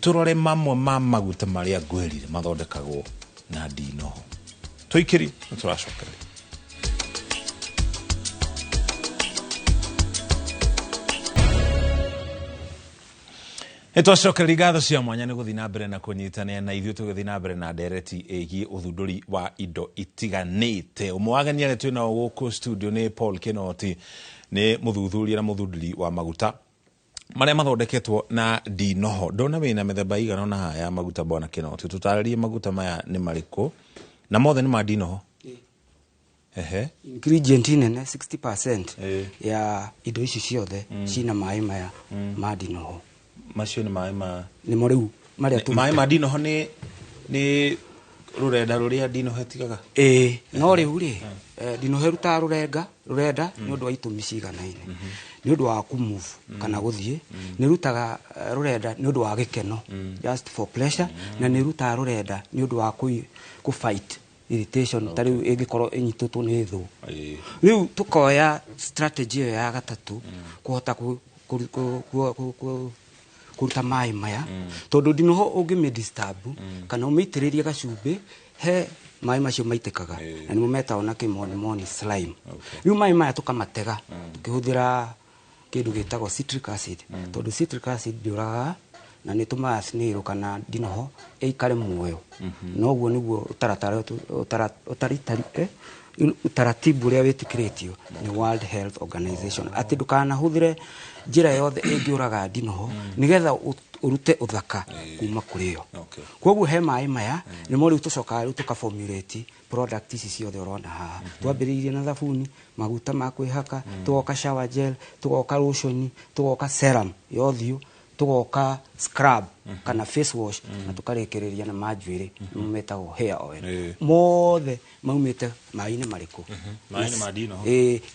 turore mamwe ma maguta maria ngwerire mathondekagwo na ndino twikiri turacokereria Etwacokereria ngatho cia mwanya ni guthii na mbere na kunyitania na ithuĩ tũgĩthiĩ na mbere na ndereti ĩgiĩ ũthundũri wa indo itiganĩte. Ũmwe wa ageni arĩa twĩ nao gũkũ studio nĩ Paul Kinoti, nĩ mũthuthuria na mũthundũri wa maguta marĩa mathondeketwo na ndinoho. Ndona wĩna mĩthemba igana ũna haha ya maguta bwana Kinoti, tũtarĩrie maguta maya nĩ marĩkũ na mothe nĩ ma ndinoho? Ingredient nene 60% ya indo ici ciothe cina maĩ maya ma ndinoho. Macio ni maĩ ma ni mo riu maria tu maĩ ma ndinoho ni rurenda ruria ndinoho etigaga no riu ri ndinoho ruta rurenda ni undu wa itumi ciganaine ni undu wa kumove kana guthie ni rutaga rurenda ni undu wa gikeno just for pleasure na ni ruta rurenda ni undu wa ku fight irritation tari ingikorwo inyitutwo ni thu riu tukoya strategy ya gatatu kuhota kuruta maĩ maya tondu ndinoho ungimidisturb kana umeitiriria gacumbi he maĩ macio maitikaga na nimo metagwo na kimoni slime riu maĩ maya tukamatega tukihuthira kindu gitagwo citric acid tondu citric acid ndiuraga na ni tumaga snail kana ndinoho ikare muoyo noguo niguo utaratibu uria witikiritio ni World Health Organization ati ndukana huthire njira yothe ingiuraga ndinoho nigetha urute uthaka kuma kuriyo koguo he maĩ maya ni mo riu tucoka riu tukaformulate product ici ciothe urona haha twambiriirie na thabuni maguta ma kwihaka tugoka shower gel tugoka lotion tugoka serum yothiu tugoka scrub kana face wash na tukarekereria na majwiri metagwo hair oil mothe maumite maĩ-inĩ marĩkũ maĩ-inĩ ma ndinoho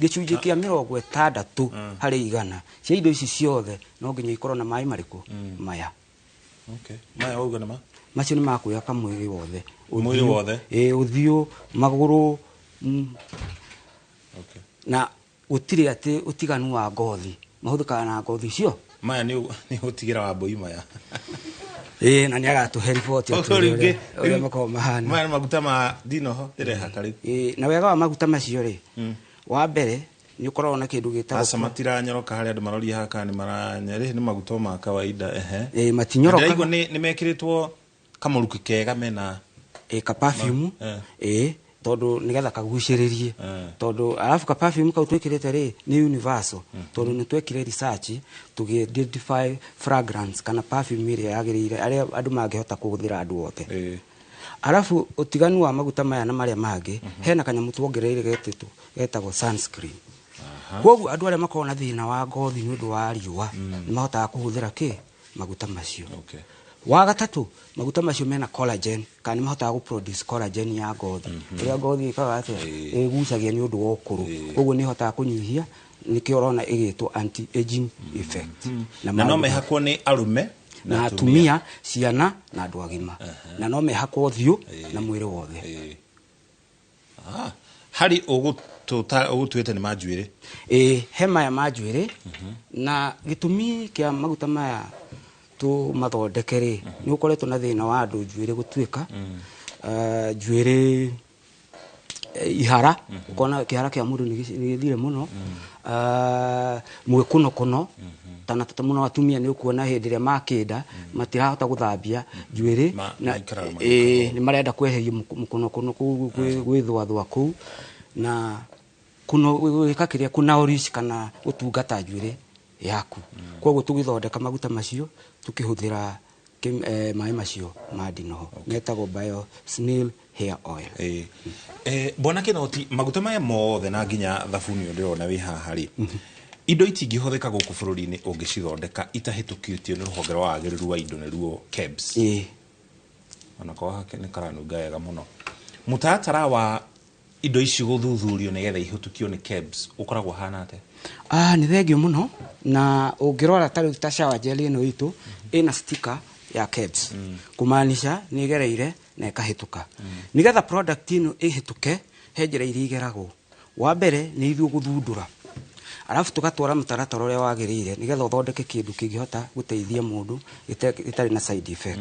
gĩcunjĩ kĩa 60 harĩ 100 cia indo ici ciothe no nginya ikorwo na maĩ marĩkũ maya maya uga na macio nĩ makwĩhaka mwĩrĩ wothe ũthiũ magũrũ na gũtirĩ atĩ ũtiganu wa ngothi mahũthĩkaga na ngothi cio maya ni utigira wa mboi maya na ni agatuhe report uria makao mahana maya maguta ma ndinoho direhaka riu na wega wa maguta macio ri wa mbere ni ukorwo na kindu gitagwo asa matiranyoroka hari andu maroria haka ni maranyeri ni maguta ma kawaida matinyoroka ndaigo ni mekiritwo kamuruki kega mena ka perfume tondu nigetha kaguciririe tondu alafu ka perfume ka twikirite ri ni universal tondu ni twekire research tugi identify fragrance kana perfume ire yagirire aria andu mangihota kuguthira andu othe alafu utiganu wa maguta maya na maria mangi hena kanyamu twongereire getagwo sunscreen koguo andu aria makona thina wa ngothi ni undu wa riua ni mahotaga kuhuthira maguta macio wa gatatu maguta macio mena collagen kana mahotaga guproduce collagen ya ngothi ria ngothi ikaga atia igucagia ni undu wa ukuru koguo ni hotaga kunyihia nikio rona igitwo anti aging effect na no mehakwo ni arume na atumia ciana na andu agima na no mehakwo thiu na mwiri wothe hari ugutwite ni manjuire hema ya manjuire na gitumi kia maguta maya tu mathondekere ni ukoretwo na thina wa andu njuire gutwika njuire ihara ukona kihara kia mundu ni githire muno mwekuno kono tana muno atumia ni ukuona hindi ria makida matirahota guthambia njuire na ni marenda kweheria mukono kono gwithwathwa ku na kuno wikakiria kuna orish kana gutungata njuire yaku koguo tugithondeka maguta macio tukihuthira mai macio madino metagwo bio snail hair oil bona kinoti maguta maya mothe na nginya thabuni ndirona wi haha ri indo itingihũthĩka gũkũ bũrũri-inĩ ũngĩcithondeka itahĩtũkĩtio nĩ rũhonge rwa wagĩrĩru wa indo nĩruo KEBS ona kwa hake nĩ karanunga wega mũno mũtaratara wa indo ici gũthuthurio nĩgetha ihĩtũkio nĩ KEBS ũkoragwo hana atĩa nĩ thengio mũno na ũngĩrora tarĩu ta shower gel ĩno itũ ĩna sticker ya KEBS kumaanisha nĩ igereire na ĩkahĩtũka nĩgetha product ĩno ĩhĩtũke he njĩra iria igeragwo wa mbere nĩ ithuĩ gũthundũra alafu tugatwara mutaratara uria wagirire nigetha uthondeke kindu kingihota guteithia mundu itari na side effect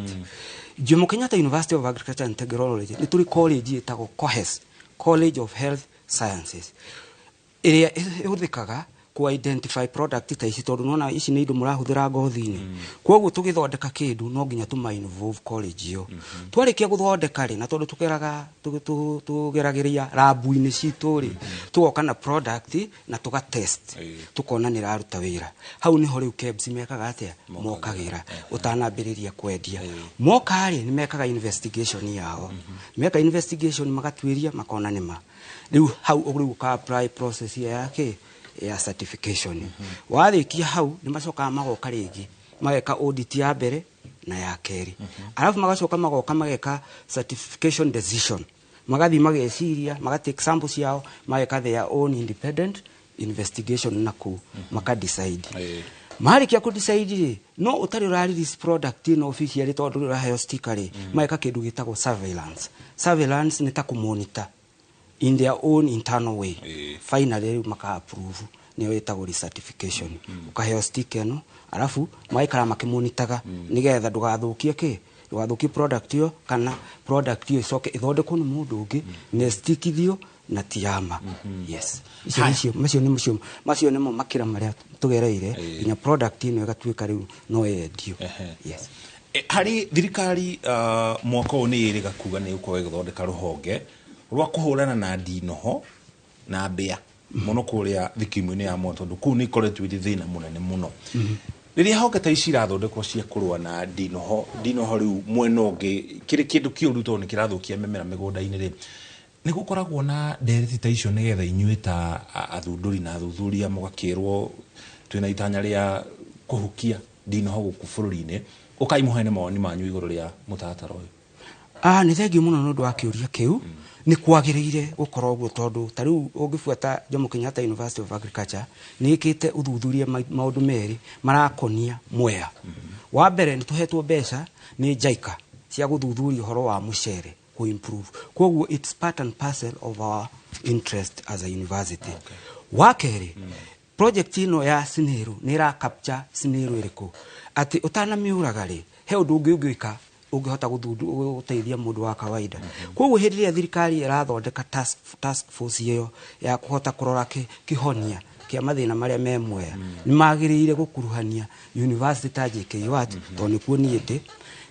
Jomo Kenyatta University of Agriculture and Technology ni turi college itago COHES College of Health Sciences iria ihuthikaga ku identify product ta ici tondu nona ici ni indo murahuthira ngothi-ini koguo tugithondeka kindu no nginya tuma involve college yo twarikia guthondeka ri na tondu tukeraga tugeragiria labu-ini citu ri tugoka na product na tuga test tukona ni raruta wira hau ni ho riu KEBS mekaga atia mokagira utanambiriria kwendia moka ri ni mekaga investigation yao meka investigation magatwiria makona nima riu hau uguru ka apply process yake ya certification wathikia hau ni macoka magoka ringi mageka audit ya mbere na ya keri alafu magacoka magoka mageka certification decision magathi mageciria magatake samples yao mageka their own independent investigation naku maka decide marikia ku decide no utari release product in officially tondu raheo sticker mageka kindu gitagwo surveillance ni ta ku monitor in their own internal way finally maka approve ni wetagwo certification ukaheo sticker no alafu maikara makimonitaga nigetha ndugathukie ndugathukie product yo kana product yo icoke ithondekwo ni mundu ungi ne stickithio na tiama yes macio nimo makira maria tugereire nginya product ino igatuika riu no endio yes hari thirikari mwaka ũyũ nĩ ĩrĩga kuga nĩ ũkorwo ĩgĩthondeka rũhonge rwa kũhũrana na ndinoho na mbĩa muno kuria thikimu-inĩ ya moto tondu kuu nĩ ikoretwo irĩ thĩna mũnene mũno rĩrĩa honge ta ici irathondekwo cia kũrũa na ndinoho rĩu mwena ũngĩ kĩrĩ kĩndũ kĩũru tondũ nĩ kĩrathũkia mĩmera mĩgũnda-inĩ rĩ nĩ gũkoragwo na ndereti ta icio nĩgetha inyuĩ ta athundũri na athuthuria mũgakĩrwo twĩna itanya rĩa kũhukia ndinoho gũkũ bũrũri-inĩ ũkaimũhe nĩ mawoni manyu igũrũ rĩa mũtaratara ũyũ nĩ thengio mũno nĩ ũndũ wa kĩũria kĩu ni kwagirire gukorwo guo tondu tariu ungifuata Jomo Kenyatta University of Agriculture ni ikite uthuthuria maundu meri marakonia mwea wa mbere ni tuhetwo mbeca ni JICA cia guthuthuria horo wa mucere ku improve koguo it's part and parcel of our interest as a university wa keri project ino ya Siniru ni ra capture Siniru iriku ati utana miuraga ri he undu ungika ungihota guteithia mundu wa kawaida koguo hindi ria thirikari irathondeka task force iyo ya kuhota kurora kihonia kia mathina maria me Mwea ni magirire gukuruhania university ta JKUAT to ni kuo niite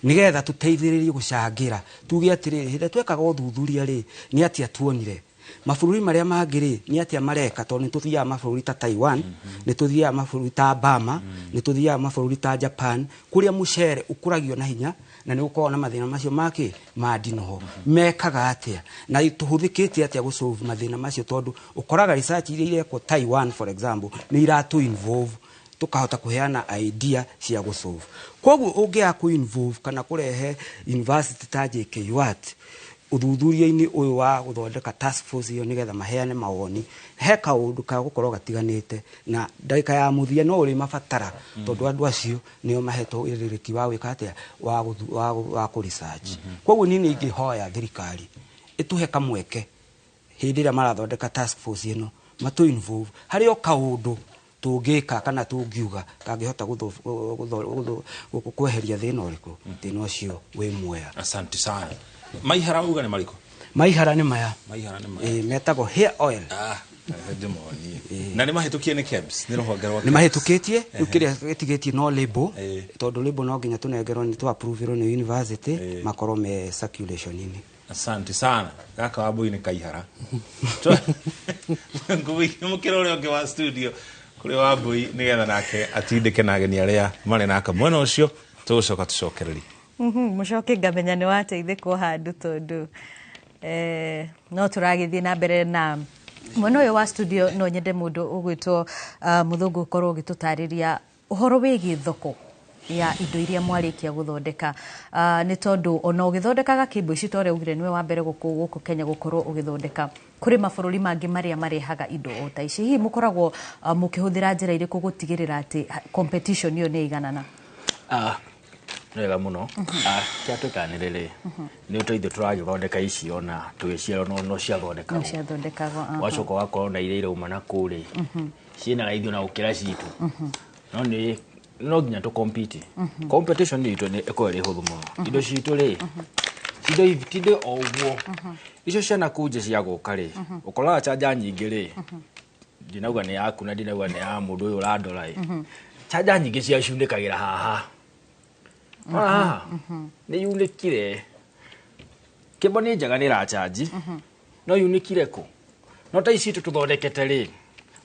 nigetha tuteithiririe gucangira tuge atiri hinde twekaga uthuthuria ri ni atia tuonire mabũrũri maria mangĩ ni atia mareka to ni tuthiaga mabũrũri ta Taiwan ni tuthiaga mabũrũri ta Burma ni tuthiaga mabũrũri ta Japan kuria mucere ukuragio na hinya na ni ukorwo na mathina macio make mandinoho mekaga atia na tuhuthikite atia gusolve mathina macio tondu ukoraga research iria irekwo Taiwan for example ni iratu involve tukahota kuheana idea cia gusolve koguo ungia ku involve kana kurehe university ta JKUAT uthuthuria-ini uyu wa guthondeka task force iyo nigetha maheane mawoni he kaundu ka gukorwo gatiganite na ndagika ya muthia no uri mabatara tondu andu acio nio mahetwo iririki wa wika atia wa ku research koguo nini ingihoya thirikari ituhe kamweke hindi ria marathondeka task force ino matu involve hari o kaundu tungika kana tungiuga kangihota kweheria thina uriku thina ucio wi Mwea. Asante sana. Maihara uga ni mariko? Maihara ni maya. Maihara ni maya. Metago hair oil. Na ni mahitukie ni KEBS ni roho ngerwa. Ni mahitukitie ukiria getigetie no label tondu label no nginya tunengerwo ni tu approve ni university makoro me circulation ini. Asante sana. Kaka Wambui ni Kaihara. Ngui mukiro ule onge wa studio kuri Wambui nigetha nake atindike na ageni aria mari naka mwena ucio tucoka tucokereri. Mucoke ngamenya ni wateithikwo handu tondu no turagithie na mbere na mwena uyu wa studio no nyende mundu ugwitwo Muthungu korwo ugitutariria uhoro wigi thoko ya indo iria mwarikia guthondeka ni tondu ona ugithondekaga kimbo ici tore ugire niwe wa mbere guku Kenya gukorwo ugithondeka kuri mabũrũri mangĩ maria marehaga indo o ta ici hihi mukoragwo mukihuthira njira iriku gutigirira ati competition iyo ni iganana? Nega muno kia tukanirire ni uteithio turagithondeka ici ona tugiciara no ciathondekagwo wacoka wakorwo na iria irauma na kuri ciina raithio na gukira citu no ni no nginya tu compete competition ni itu ni ekwere huthu muno indo citu ri indo ivitide o uguo icio ciana kuje cia guka ri ukoraga charger nyingi ri ndinauga ni yaku na ndinauga ni ya mundu uyu uradora charger nyingi cia ciundikagira haha ni unikire kimbo ni njaga ni ra charge no unikire ku no ta ici tuthondekete ri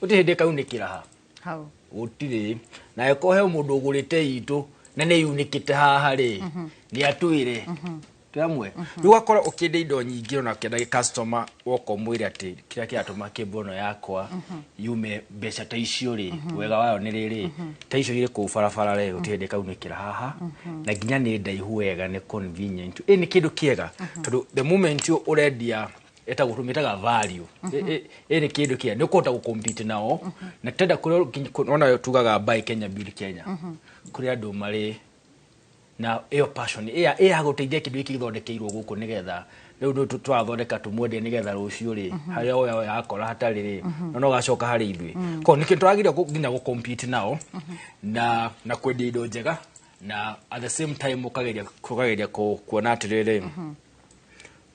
utihinde kaunikira ha hau utire na ekohe mundu ugurite itu na ni unikite haha ri ni atwire twamwe rugakora ukinde indo nyingi ona kenda customer woko mwire ati kira kiatuma kimbono yakwa yume mbeca ta icio ri wega wayo ni riri ta icio ire ku barabara ri utihinde kaunikira haha na ginya ni ndaihu wega ni convenient ni kindu kiega tondu the moment you urendia eta gutumitaga value ni kindu kia ni ukota gu compete nao na tenda kuona tugaga buy Kenya build Kenya kuri andu mari na iyo passion ya guteithia kindu iki githondekeirwo guku nigetha riu no twathondeka tumwende nigetha rucio ri haria oya yakora hatari ri no gacoka hari ithui ko niki turagiria nginya gu compete nao na kwendia indo njega na at the same time ukageria kuona atiriri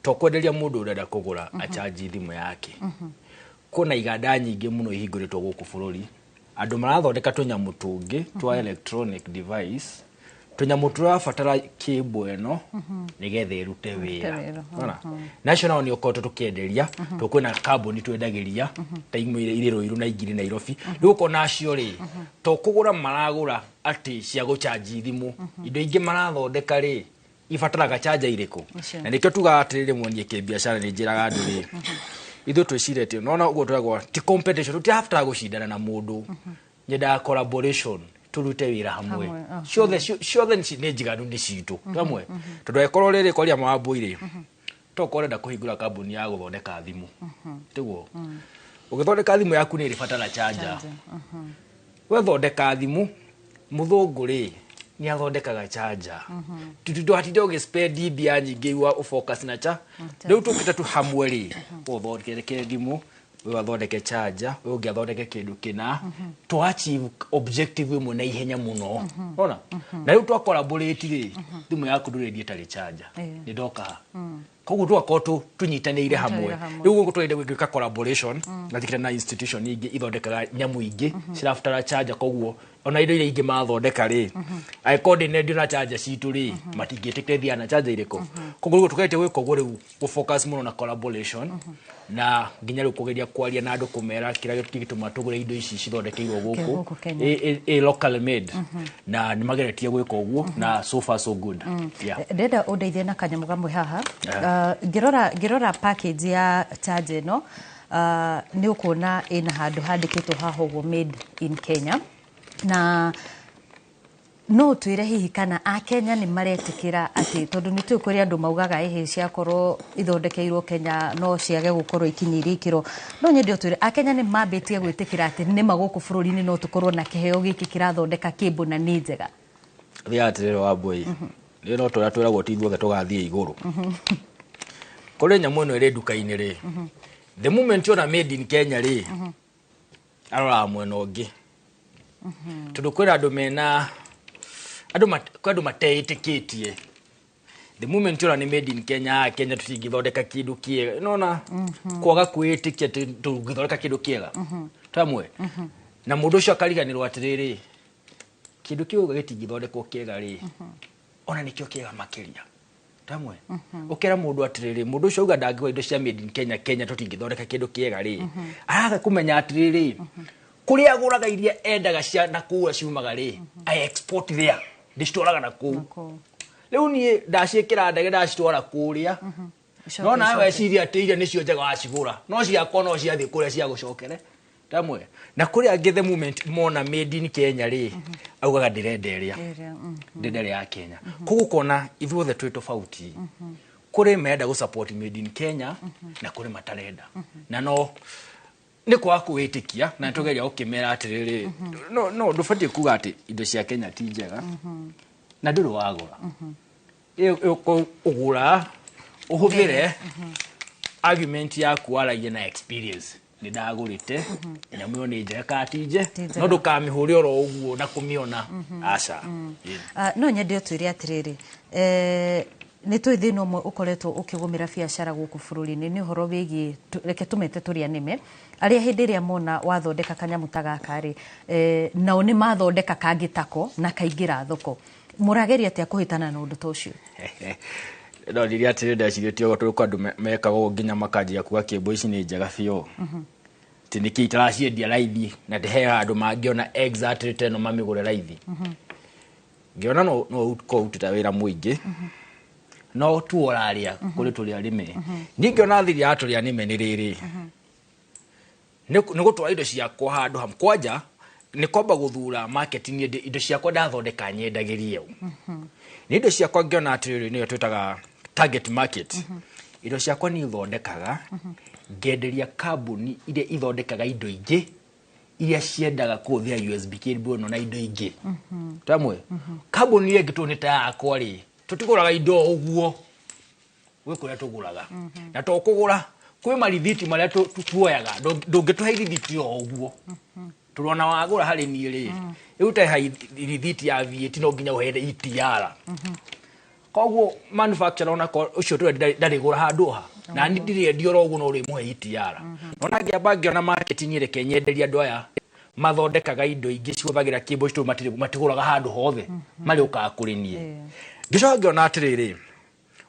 to kwenderia mundu urenda kugura a charge thimu yake kuna iganda nyingi muno ihinguritwo guku bururi andu marathondeka tunyamu tungi twa electronic device tunyamu turabatara cable eno nigetha irute wira ona national ni ukoto tukienderia tukwina carbon twendagiria ta imwe ire roiru na ingiri Nairobi ruko nacio ri to kugura maragura ati cia gucharge thimu indo ingi marathondeka ri ifataraga charger iriku na nikyo tugatirire mwonie kibiashara ni njiraga andu ri ithu twicirete nona ugo twagwa ti competition tutiafta gucindana na mundu nyenda collaboration turute wira hamwe ciothe ni njiganu ni citu tamwe tondu ekorwo riri koria Wambui to korenda kuhingura kambuni ya guthondeka thimu tiguo ugithondeka thimu yaku ni rifatara charger wethondeka thimu Muthungu ri ni athondekaga charger tutu hatinde ugispend mbia nyingi wa focus na cha riu tukita tu hamwe ri uthondeke thimu we wathondeke charger we ungiathondeke kindu kina to achieve objective imwe na ihenya muno ona na riu twa collaborate ri thimu yaku nduredia tari charger ni ndoka koguo twakorwo tunyitanĩire hamwe rĩu gũkũ twende gwĩka collaboration na thikĩra na institution ingĩ ithondekaga nyamũ ingĩ cirabatara charger koguo ona indo iria ingĩ mathondeka rĩ aikorwo ndio na charger citũ rĩ matingĩtĩkĩria na charger irĩkũ koguo tũkaite gwĩka ũguo rĩu gũfocus mũno na collaboration na nginya rĩu kũgeria kwaria na andũ kũmera kĩrĩa gĩtũma tũgũre indo ici cithondekeirwo gũkũ local made na nĩ mageretie gwĩka ũguo na so far so good. Ndenda ũndeithie na kanyamũ kamwe haha ngĩrora package ya charger ĩno nĩ ũkuona ĩna handũ handĩkĩtwo haha ũguo made in Kenya na no twire hihi kana a Kenya nĩ maretĩkĩra atĩ tondũ nĩ tũĩ kũrĩ andũ maugaga ehe ciakorwo ithondekeirwo Kenya no ciage gũkorwo ikinyĩire ikĩro no nyende twire a Kenya nĩ mambĩtie gwĩtĩkĩra atĩ nĩ magũkũ bũrũri-inĩ no tũkorwo na kĩheo gĩkĩ kĩrathondeka kĩbũ na nĩ njega thia atĩrĩrĩ Wambui nĩ no twĩragwo ti ithuothe tũgathiĩ igũrũ kũrĩ nyamũ ĩno ĩrĩ nduka-inĩ rĩ the moment yona made in Kenya rĩ arora mwena ũngĩ tondũ kwĩra andũ mena andũ mateĩtĩkĩtie the moment yona nĩ made in Kenya tũtingĩthondeka kĩndũ kĩega nona kwaga kwĩĩtĩkia tũngĩthondeka kĩndũ kĩega tamwe na mũndũ ũcio akariganĩrwo atĩrĩrĩ kĩndũ kĩu gĩtingĩthondekwo kĩega rĩ ona nĩkĩo kĩega makĩria tamwe ũkera mũndũ atĩrĩrĩ mũndũ ũcio auga ndangĩgũra indo cia made in Kenya tũtingĩthondeka kĩndũ kĩega rĩ araga kũmenya atĩrĩrĩ kũrĩa agũraga iria endaga cia na kuura ciumaga rĩ I export there ndicitwaraga na kũu rĩu niĩ ndaciĩkĩra ndege ndacitwara kũrĩa no nawe ciria atĩ iria nĩcio njega wacigũra no ciakwa no ciathiĩ kũrĩa cia gũcokere tamwe na kũrĩa angĩ the moment mona made in Kenya rĩ augaga ndĩrenda ĩrĩa ya Kenya koguo kona ithuothe twĩ tofauti kũrĩ menda gũ support made in Kenya na kũrĩ matarenda na no nĩ kwa kwĩtĩkia na tũgeria gũkĩmera atĩrĩrĩ no ndũbatiĩ kuga atĩ indo cia Kenya ti njega na ndũrĩ wagũra ũgũra ũhũthĩre argument yaku waragie na experience nĩ ndagũrĩte nyamũ ĩyo nĩ njega kana ti nje no ndũkamĩhũre oro ũguo na kũmĩona aca no nyende ũtwĩre atĩrĩrĩ nĩ tũĩ thĩna ũmwe ũkoretwo ũkĩgũmĩra biacara gũkũ bũrũri-inĩ nĩ ũhoro wĩgiĩ reke tũmete tũrĩa nĩme arĩa hĩndĩ ĩrĩa mona wathondeka kanyamũ ta gaka rĩ nao nĩ mathondeka kangĩ tako na kaingĩra thoko mũrageria atĩa kũhĩtana na ũndũ ta ũcio no rĩrĩa atĩrĩ ndecirĩtie ũguo tũrĩ andũ mekaga ũguo nginya makanjia kuga kĩmbo ici nĩ njega biũ atĩ nĩkĩ itaraciendia raithi na he andũ mangĩona exactly no mamĩgũre raithi ngĩona no ũkũruta wĩra mũingĩ no tu ũrarĩa kũrĩ tũrĩa nĩme ningĩona thiri ya tũrĩa nĩme nĩ rĩrĩ nĩ gũtwara indo ciakwa handũ hamwe kwanja nĩ kwamba gũthura marketing indo ciakwa ndathondeka nyendagĩrie nĩ indo ciakwa ngĩona atĩrĩrĩ nĩyo twĩtaga target market indo ciakwa nĩ ithondekaga ngenderia kambuni iria ithondekaga indo ingĩ iria ciendaga kũhũthĩra USB cable na indo ingĩ tamwe kambuni iria ingĩ tũnĩ ta yakwa rĩ tũtigũraga indo ũguo gwĩ kũrĩa tũgũraga na tũkũgũra kwĩ marithiti marĩa tuoyaga ndũngĩtũhe irithiti o ũguo tũrona wagũra harĩ niĩ rĩ ĩgũteha irithiti ya VAT no nginya ũhe ETR koguo manufacturer ona ũcio ndarĩgũra handũ ha na ndirĩendio oro ũguo no ũrĩmũhe ETR nona ngĩamba ngĩona marketing reke nyenderia andũ aya mathondekaga indo ingĩ cihũthagĩra cable citũ matigũraga handũ hothe marĩ ũkaga kũrĩ niĩ ngĩcoka ngĩona atĩrĩrĩ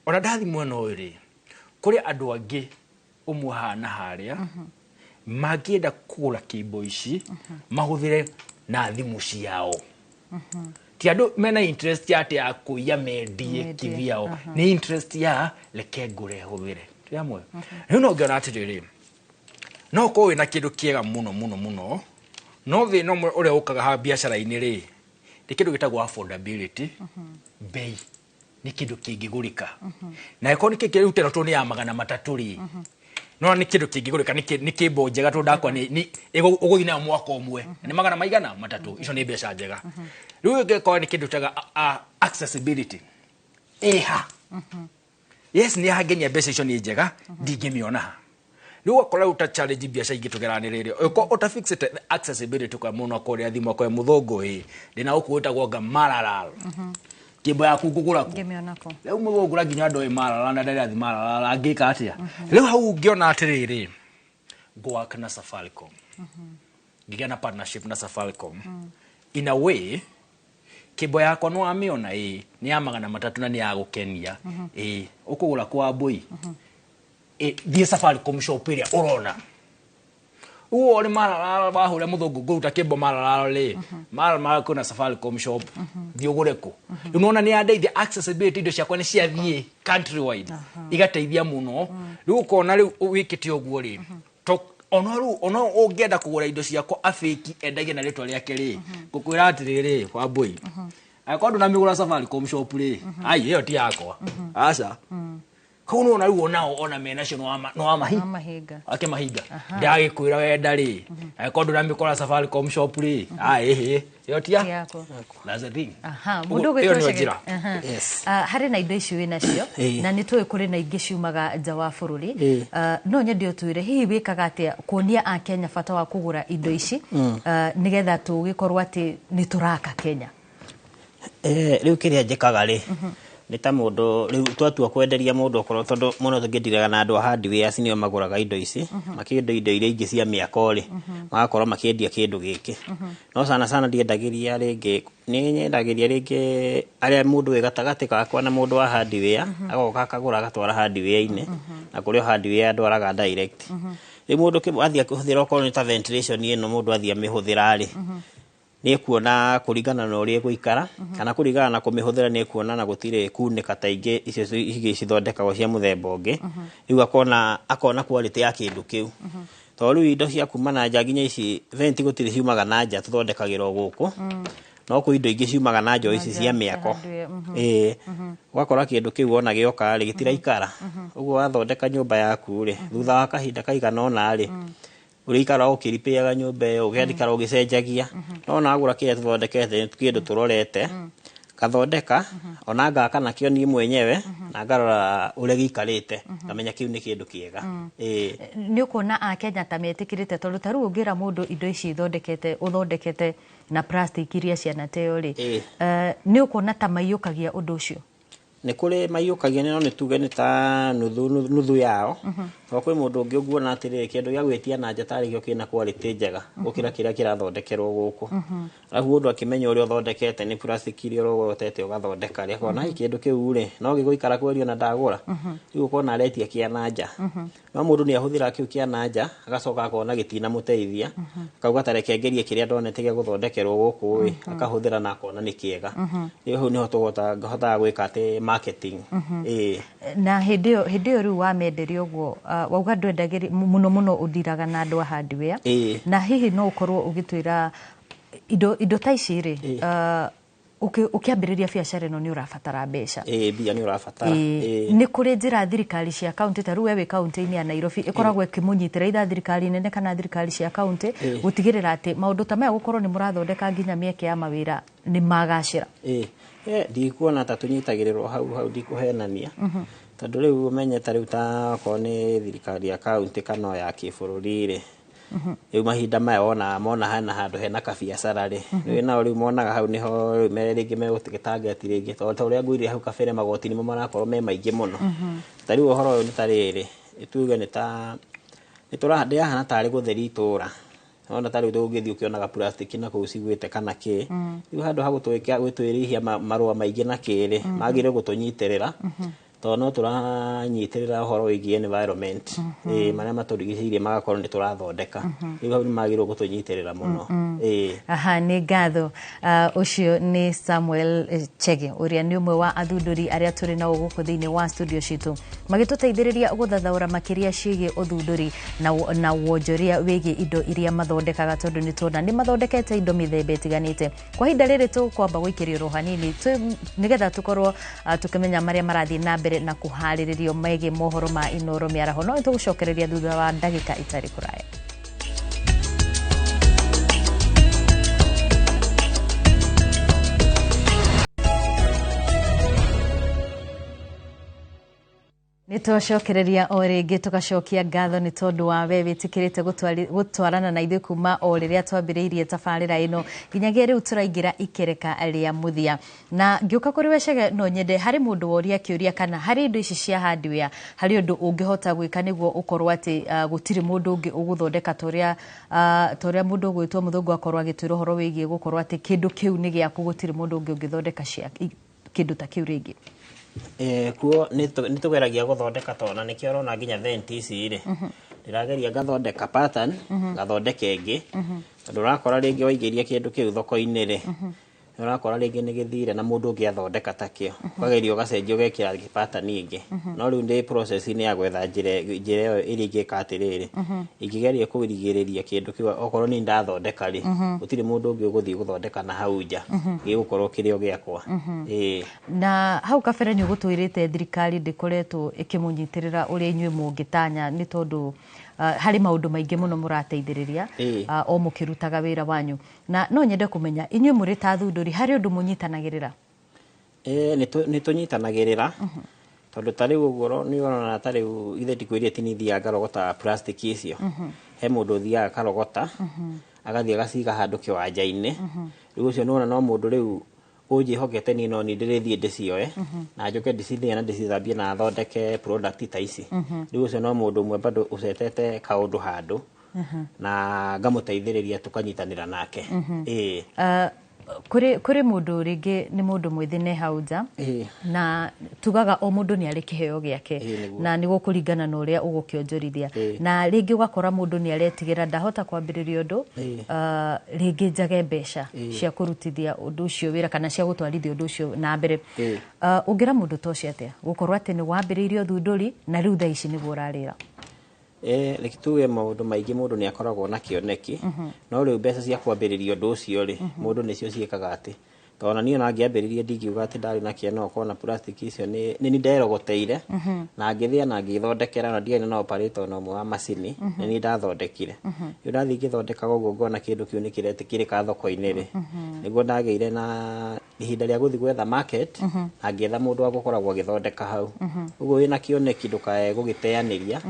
ona ndathi mwena ũyũ rĩ kũrĩ andũ angĩ ũmwe hana harĩa mangĩenda kũgũra cable ici mahũthĩre na thimũ ciao ti andũ mena interest yate ya kũiya mendie kivyao nĩ interest ya reke ngũre hũthĩre tiamwe rĩu no ngĩona atĩrĩrĩ no korwo wĩna kĩndũ kĩega mũno no thĩna ũmwe ũrĩa ũkaga ha biacara-inĩ rĩ nĩ kĩndũ gĩtagwo affordability bei nĩ kĩndũ kĩngĩgũrĩka na ĩkorwo nĩ kĩndũ rĩu teno nĩ ya 300 rĩ no nĩ kĩndũ kĩngĩgũrĩka nĩ kĩmbo njega tondũ ndakwa nĩ ũgũthiĩ nayo mwaka ũmwe nĩ 300 icio nĩ mbeca njega rĩu ĩngĩkorwo nĩ kĩndũ taga accessibility ha yes nĩ hangenia mbeca icio nĩ njega ndingĩmĩona rĩu ũgakora uta challenge biacara ingĩ tũgeranĩrĩire uta fixed accessibility kwa mũno kũrĩa thimũ kwa mũthũngũ ndĩna ũkũĩtagwo Maralal kimbo yaku ngugura ku ngemeonako leo mugura ginya ndo imara na ndari athi mara angika atia leo hau ungiona atiriri ngwa kana Safaricom ngigĩa na partnership na Safaricom in a way kimbo yakwa no amiona ni ya 300 na ni ya gukenia ukugura kwa Wambui thie Safaricom shop iria urona uo ni mara bahura muthungu nguruta kimbo mara le mara kuna Safaricom shop thie ugure ku unaona ni andeithia accessibility indo ciakwa ni ciathie country wide igateithia muno riu ukona riu wikite oguo ri ono ungenda kugura indo ciakwa afiki endagia na ritwa riake ri ngukwira atiriri Wambui akondo na migura Safaricom shop ri ai hiyo ti yakwa aca kono na ruo nao ona mena cio no mahiga ake mahiga ndagikwira wenda ri akondo na mikora Safaricom shop ri ai hiyo ti yakwa that's the thing mundu gwitosha yes hari na indo icio wina cio na nitwe kuri na ingi ciumaga nja wa bururi no nyende utwire hihi wikaga atia kuonia a Kenya bata wa kugura indo ici nigetha tugikorwo ati ni turaka Kenya riu kiria njikaga ri ni ta mundu riu twatua kwenderia mundu okoro tondu muno tungindiraga na andu a hardware acinio maguraga indo ici makienda indo iria ingi cia miaka ri magakorwo makiendia kindu giki no sana ndiendagiria ringi ni nyendagiria ringi aria mundu wi gatagati kakwa na mundu wa hardware agoka akagura agatwara hardware-ini na kurio hardware ndwaraga direct ri mundu athia kuhuthira okoro ni ta ventilation ino mundu athia mihuthira ri ni kuona kuringana na uria guikara kana kuringana na kumihuthira ni kuona na gutire kunika taingi icio cithondekagwo cia muthemba ungi riu akona quality ya kindu kiu to riu indo cia kuma na nja nginya ici venti gutire ciumaga na nja tuthondekagirwo guku no ku indo ingi ciumaga na nja ici cia miako wakora kindu kiu ona gioka ri gitiraikara uguo wathondeka nyumba yaku ri thutha wa kahinda kaigana ona ri urikara ukiripiaga nyumba iyo ugiandikara ugicenjagia no nagura kile tuthondekete kindu turorete kathondeka ona ngaka nakio ni mwenyewe na ngarora uria gikarite ngamenya kiu ni kindu kiega ni ukona a Kenya ta metikirite tondu taru ungira mundu indo ici uthondekete na plastic iria ciana teo ri ni ukona ta maiyukagia undu ucio ni kuri maiyukagia no ni tuge ni ta nuthu yao to kwi mundu ungi uguona atiriri kindu gia gwitia na nja tari gio kina quality njega gukira kiria kirathondekerwo guku arabu mundu akimenya uria uthondekete ni plastic iria urogotete ugathondeka ri akona kindu kiu ri no giguikara kwerio na ndagura riu ukona aretia kia na nja no mundu ni ahuthira kiu kia na nja agacoka akona gitina muteithia akauga tarekengerie kiria ndonete gia guthondekerwo guku ri akahuthira na akona ni kiega riu ni hota gwika ati marketing na hidio riu wa menderio guo wauga ndwendagiri muno udiraga na andu a hardware na hihi no ukorwo ugitwira indo ta ici ri ukiambiriria biacara ino ni urabatara mbeca bia ni urabatara ni kuri njira thirikari cia county ta riu we county-ini ya Nairobi ikoragwo ikimunyitira itha thirikari nene kana thirikari cia county gutigirira ati maundu ta maya gukorwo ni murathondeka nginya mieke ya mawira ni magacira ndikuona ta tunyitagirirwo hau ndikuhenania tondu riu umenye ta riu ta ko ni thirikari ya county kana ya kibururi ri riu mahinda maya mona hana handu hena kabiacara ri riu na riu monaga hau niho ringi megutigitangeti ringi tondu uria ngwire hau kabere magoti nimo marakorwo me maingi muno ta riu uhoro ni ta riri ituge ni ta niturahandi hana tari gutheri itura ona tari tugithii ukionaga plastic na ku cigwite kana ki riu handu hagutwika gwitwirihia marua maingi na kiri magire gutunyitirira to no turanyitirira uhoro wigi environment maria maturigicirie magakorwo ni turathondeka riu hau ni magire gutunyitirira muno ni ngatho ucio ni Samuel Chege uria ni umwe wa athunduri aria turi na guku thiini wa studio citu magituteithiriria guthathaura makiria ciige uthunduri na wonjoria wigi indo iria mathondekaga tondu ni tona ni mathondekete indo mithemba itiganite kwa hinda riri tukwamba guikirio rohanini nigetha tukorwo tukimenya maria marathi na mbere na kuhariririo mege mohoro ma Inoro miaraho no tugucokereria thutha wa ndagika itari kuraya. Nitwacokereria o ringi tugacokia ngatho ni tondu wa we witikirite gutwarana na ithuĩ kuma o riria twambiriirie tabarĩra ĩno nginyagia riu turaingira ikereka ria muthia na ngiuka kuri we Chege no nyende hari mundu woria kiuria kana hari indo ici cia hardware hari undu ungihota gwika niguo ukorwo ati gutiri mundu ungi uguthondeka toria mundu gwitwo muthungu akorwo agitwira horo wigie gukorwo ati kindu kiu ni giaku gutiri mundu ungi ungithondeka cia kindu ta kiu ringi kuo nitugeragia guthondeka tona nikio rona nginya thenti ici ri ndirageria gathondeka pattern gathondeke ingi ndurakora ringi waigiria kindu kiu thoko-ini ri urakora ringi ni githire na mundu ungi athondeka takio kwagerio gacenjio gekira pattern ingi no riu ndi process ni ya gwetha njire iyo iri ngika atiriri ikigeria kurigiriria kindu kiu okorwo ni ndathondeka ri gutiri mundu ungi uguthii guthondeka na hau nja gigukorwo kirio giakwa na hau kabere ni ugutwirite thirikari ndikoretwo ikimunyitirira uri inywe mungitanya ni tondu hari maundu maingi muno murateithiriria o mukirutaga wira wanyu na no nyende kumenya inywe muri ta thunduri hari undu munyitanagirira ni tunyitanagirira tondu tari ugoro ni ona tari ithe ndikwirie tinithia ngarogota plastic icio he mundu thia karogota agathia gaciga handu kiwanja-ini riu ucio nona no mundu riu uji hokete ni no ni ndirithie ndicioe na njoke ndicithie na ndicithambie na thondeke product ta ici riu ucio no mundu mwe bado ucetete kaundu handu na ngamuteithiriria tukanyitanira nake kuri mundu ringi ni mundu mwithine hauja na tugaga o mundu ni ari kiheo giake na ni gukuringana na uria ugukionjorithia na ringi ugakora mundu ni aretigira ndahota kwambiriria undu ringi njage mbeca cia kurutithia undu ucio wira kana cia gutwarithia undu ucio na mbere ungira mundu toci atia gukorwo ati ni wambiriirio thunduri na riu tha ici niguo urarira rekituge maundu maingi mundu ni akoragwo na kioneki no riu mbeca cia kwambiriria undu ucio ri mundu nicio ciekaga ati tona niyo nangiambiririe ndingiuga ati ndari na kieno kona plastic icio ni nderogoteire na ngithia na ngithondekera na ndiene na operator no mwa macini ni ndathondekire yo ndathi ngithondeka gogo ngona kindu kiu nikiretikirika thoko-ini ri niguo ndageire na ihinda ria guthi gwetha market na ngetha mundu wa gukoragwo agithondeka hau uguo wina kioneki ndukae gugiteaniria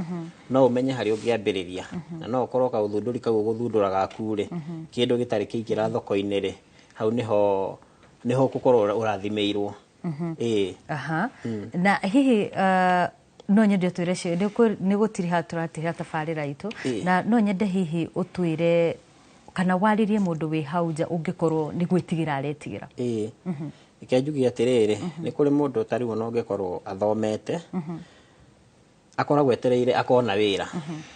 no umenye hari ungiambiriria na no ukorwo ka uthunduri kau guthundura gaku ri kindu gitari kiingira thoko-ini ri hau niho gukorwo urathimeirwo na hihi no nyende twire cio ni gutiri ha turatira tabarira itu na no nyende hihi utwire kana waririe mundu wi hauja ungikorwo ni gwitigira aretigira ikenjugia atiriri ni kuri mundu tari wona ungikorwo athomete akoragwo etereire akona wira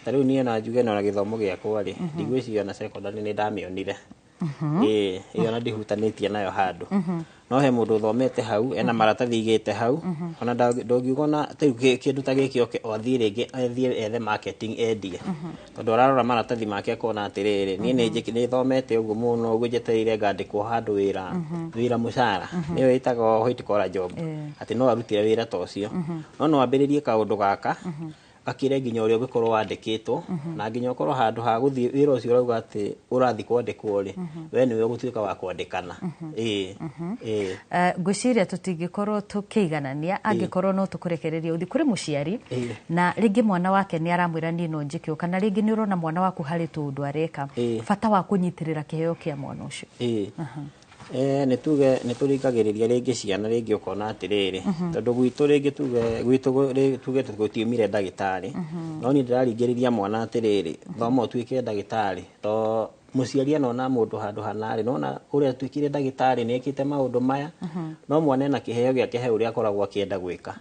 tari ni na njuge na githomo giakwa ri ndigwiciria na secondary ni ndamionire iyo na ndihutanitie nayo handu no he mundu thomete hau ena maratathi igite hau ona ndongiugona kindu ta giki oke othii ringi athie ethe marketing endie tondu ararora maratathi make akona atiriri ni thomete uguo muno uguo njetereire ngandikwo handu wira mucara niyo itago white collar job ati no arutire wira ta ucio no ambiririe kaundu gaka akire nginya uria ugikorwo wandikitwo na nginya ukorwo handu ha guthii wira ucio urauga ati urathi kwandikwo ri we niwe ugutuika wa kwandikana ngwiciria tutingikorwo tukiiganania angikorwo no tukurekereria uthi kuri muciari na ringi mwana wake ni aramwira ni no njikio kana ringi ni urona mwana waku hari tundu areka bata wa kunyitirira kiheo kia mwana ucio nituringagiriria ringi ciana ringi ukona atiriri tondu gwitu ringi tuge tugutiumire ndagitari no ni ndiraringiriria mwana atiriri thoma utuike ndagitari to muciari anona mundu handu hanari nona uria tuikire ndagitari ni ekite maundu maya no mwana na kiheo giake he uria akoragwo akienda gwika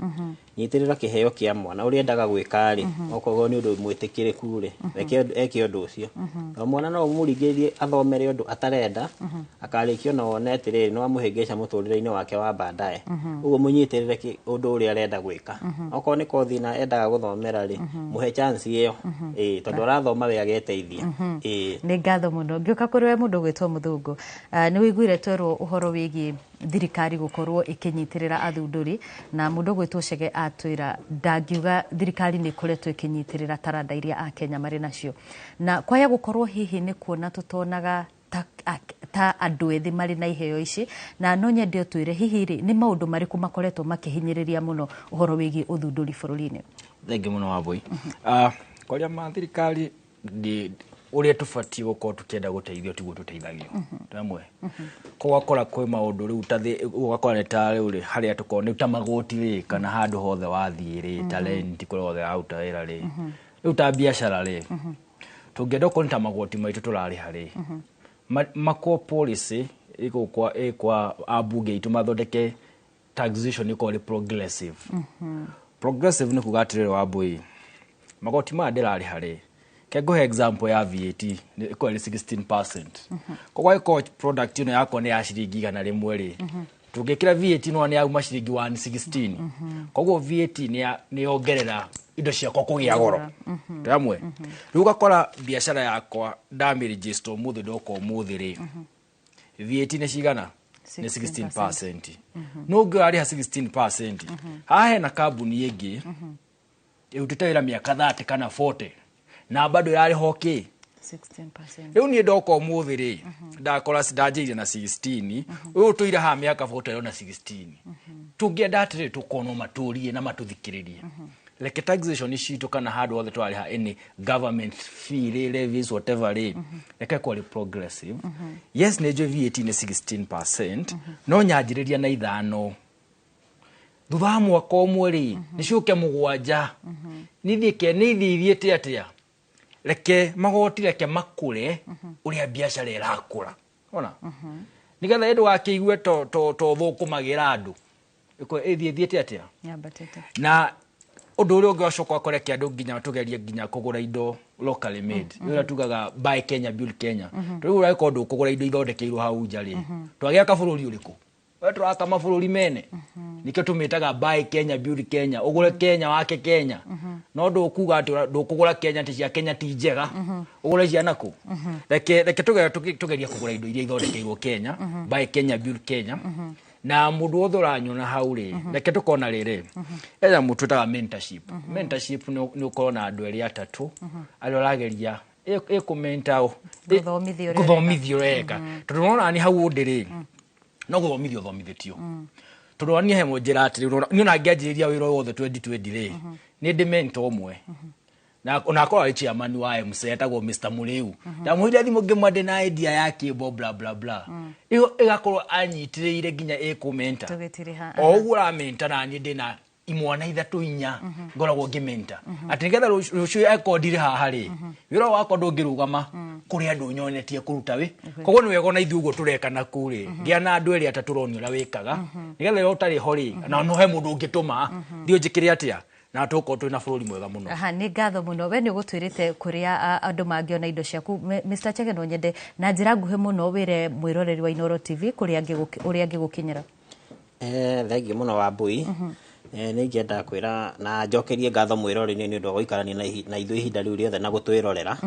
nyitirira kiheo kia mwana uria endaga gwika ri okorwo ni undu mwitikiriku ri eke undu ucio no mwana no umuringiririe athomere undu atarenda akarikio na wone atiriri no amuhingica muturire-ini wake wa baadaye uguo munyitirire undu uria arenda gwika okorwo ni kothi na endaga guthomera ri muhe chance iyo tondu arathoma we ageteithia ni ngatho muno ngiuka kuri we mundu gwitwo muthungu ni wiguire twerwo uhoro wigi thirikari gukorwo ikinyitirira athunduri na mundu gwitwo Chege atwira ndangiuga thirikari ni koretwo ikinyitirira taranda iria a Kenya mari nacio na kwaya gukorwo hihi ni kuona tutonaga ta andũ ethĩ marĩ na iheo ici na no nyende ũtwĩre hihi nĩ maũndũ marĩkũ makoretwo makĩhinyĩrĩria mũno ũhoro wĩgiĩ ũthundũri bũrũri-inĩ. Thengi mũno Wambui. Kwaria ma thirikari ũrĩa tũbatiĩ gũkorwo tũkĩenda gũteithio tiguo tũteithagio. Tamwe. Kũgakora kwĩ maũndũ rĩu ta ũgakora nĩ ta rĩu harĩa tũkorwo nĩ ta magoti rĩ kana handũ hothe wathiĩ rĩ talent kũrĩa hothe aruta wĩra rĩ. Rĩu ta biacara rĩ. Tũngĩenda gũkorwo nĩ ta magoti maitũ tũrarĩha rĩ. Mako policy ĩkwa abunge itũ mathondeke taxation ĩkorwo progressive. Progressive nĩ kuga atĩrĩrĩ Wambui. Magoti maya ndĩrarĩha rĩ. Kego example ya VAT iko 16%. Kwa iko product ino yako ni ya shilingi 100 rĩ. Tungikira VAT no ni ya uma shilingi 116. Kwa VAT ni yongerera indo ciakwa kũgĩa goro. Tamwe. Rĩu gakora biashara yakwa ndami register umuthi ndoko umuthi rĩ. VAT ni cigana? Ni 16%. No ngari ha 16%. Hahe na kambuni ĩngĩ. Ĩrutĩte miaka 30 kana 40. Na bado yari hoki 16%. Rĩu niĩ ndoka ũmũthĩ rĩ ndakora ndanjĩire na 16 ũyũ tũire ha mĩaka 40 na 16 tũngĩenda atĩrĩ tũkono matũrie na matũthikĩrĩrie like taxation citũ kana handũ hothe twari ha any government fee levies whatever rĩ like call progressive. Yes nĩ VAT ni 16% no nyanjĩrĩria na 5 thutha mwaka ũmwe rĩ nĩciũke mũgwanja nithiĩte atĩa reke magoti reke makure uria biashara irakura ona nigetha endu wakĩigue to thũkũmagĩra andũ iko ethiĩte atĩa yambatete na ũndũ ũrĩa ũngĩcoka akoreke andũ nginya tugerie nginya kũgũra indo locally made wĩra tugaga buy Kenya build Kenya rĩu ũraiko ũndũ kũgũra indo ithondekeirwo hau nja rĩ twagĩa kabũrũri ũrĩkũ turaka mabũrũri mene nikio tumitaga buy Kenya build Kenya ugure Kenya wake Kenya no ndũkuga ndũkugura Kenya ti cia Kenya ti njega ugure cia naku reke tugeria kugura indo iria ithondekeirwo Kenya buy Kenya build Kenya na mũndũ wothe ũranyona hau rĩ reke tukona rĩrĩ eza mũtu ta mentorship nĩ ukorwo na andũ erĩ atatu arĩa ũrageria ĩkũmenta gũthomithio wega tondũ ũrona ni hau ndĩrĩ no gũthomithio thomithĩtio tũrwania he mũnjĩra atĩrĩ nĩ ona ngĩanjĩrĩria wĩra wothe 2020 rĩ nĩ ndĩ mentor ũmwe na akorwo chairman wa MC etagwo Mr Mũrĩu ndamwĩra thimũ ngĩmwandĩ na idea ya kĩbo bla bla bla iyo ĩgakorwo anyitĩrĩire nginya ĩkũmenta o ũguo ũramenta na niĩ ndĩna imwana ithatũ inya ngoragwo ngĩmenta atĩ nĩgetha rũciũ ekondire haha rĩ wĩra wakwa ndũngĩrũgama kũrĩ andũ nyonetie kũruta wĩ koguo nĩ wega na ithuĩ ũguo tũreka na kũrĩ ngĩa na andũ erĩ atatũ ronio ũrĩa wĩkaga nĩgetha yo ũtarĩ ho rĩ na no he mũndũ ũngĩtũma thiĩ njĩkĩre atĩa na tũkorwo twĩna bũrũri mwega mũno. Nĩ ngatho mũno we nĩ ũgũtwĩrĩte kũrĩa andũ mangĩona indo ciaku. Mr Chege no nyende na njĩra nguhĩ mũno wĩre mwĩroreri wa Inooro TV ũrĩa angĩgũkinyĩra. Thengiũ mũno Wambui. Nĩ ingĩenda kwĩra na njokerie ngatho mwĩroreri-inĩ nĩ ũndũ wa gũikarania na ithuĩ ihinda rĩu rĩothe na gũtwĩrorera.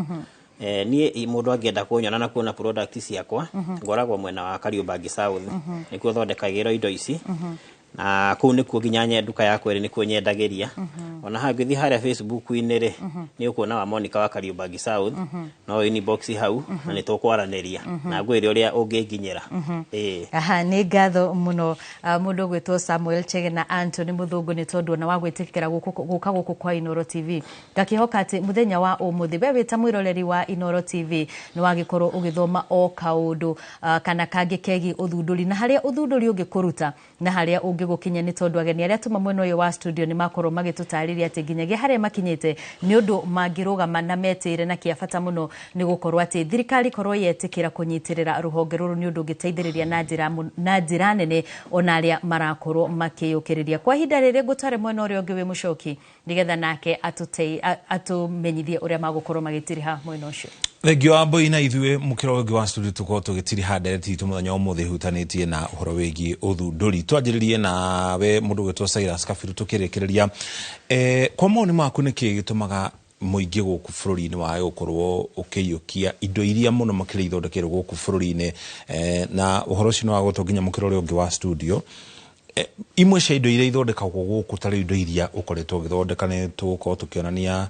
Niĩ mũndũ angĩenda kunyona na kuona product ciakwa ngoragwo mwena wa Kariũbangi South nĩkuo thondekagĩrwo indo ici na kũu nĩkuo nginya nyenduka yakwa ĩrĩ nĩkuo nyendagĩria ona hangĩthiĩ harĩa Facebook-inĩ rĩ nĩ ũkuona wa Monica wa Kariũbangi South no inbox hau na nĩ tũkwaranĩria na ngwĩre ũrĩa ũngĩnginyĩra. Nĩ ngatho mũno mũndũ gwĩtwo Samuel Chege na Anthony Mũthũngũ nĩ tondũ ona wagwĩtĩkĩra gũka gũkũ kwa Inooro TV. Ngakĩhoka atĩ mũthenya wa ũmũthĩ we wĩta mwĩroreri wa Inooro TV nĩ wagĩkorwo ũgĩthoma o kaũndũ kana kangĩ kegiĩ ũthundũri na harĩa ũthundũri ũngĩkũruta na harĩa ũngĩgũkinya nĩ tondũ ageni arĩa tuma mwena ũyũ wa studio nĩ makorwo magĩtũtarĩria atĩ nginyagia harĩa makinyĩte nĩ ũndũ mangĩrũgama na metĩire na kĩabata mũno nĩ gũkorwo atĩ thirikari korwo yetĩkĩra kũnyitĩrĩra rũhonge rũrũ nĩ ũndũ ũngĩteithĩrĩria na njĩra nene ona arĩa marakorwo makĩyũkĩrĩria. Kwa ihinda rĩrĩ ngũtware mwena ũrĩa ũngĩ wĩ Mũchoki nĩgetha nake atũmenyithie ũrĩa magũkorwo magĩtiriha mwena ũcio. Thengio Wambui na ithuĩ mũkĩro ũngĩ wa studio tũkorwo tũgĩtiriha ndereti itũ mũthenya ũmũthĩ hutanĩtie na ũhoro wĩgiĩ ũthundũri. Twanjĩrĩrie na we mũndũ gwĩtwo Cyrus Kabiru tũkĩrĩkĩrĩria kwa mawoni maku nĩkĩ gĩtũmaga mũingĩ gũkũ bũrũri-inĩ wa gũkorwo ũkĩiyũkia indo iria mũno makĩria ithondekerwo gũkũ bũrũri-inĩ na ũhoro ũcio nĩ wagũtwo nginya mũkĩro ũrĩa ũngĩ wa studio imwe cia indo iria ithondekagwo gũkũ tarĩ indo iria ũkoretwo ũgĩthondeka nĩ tũgũkorwo tũkĩonania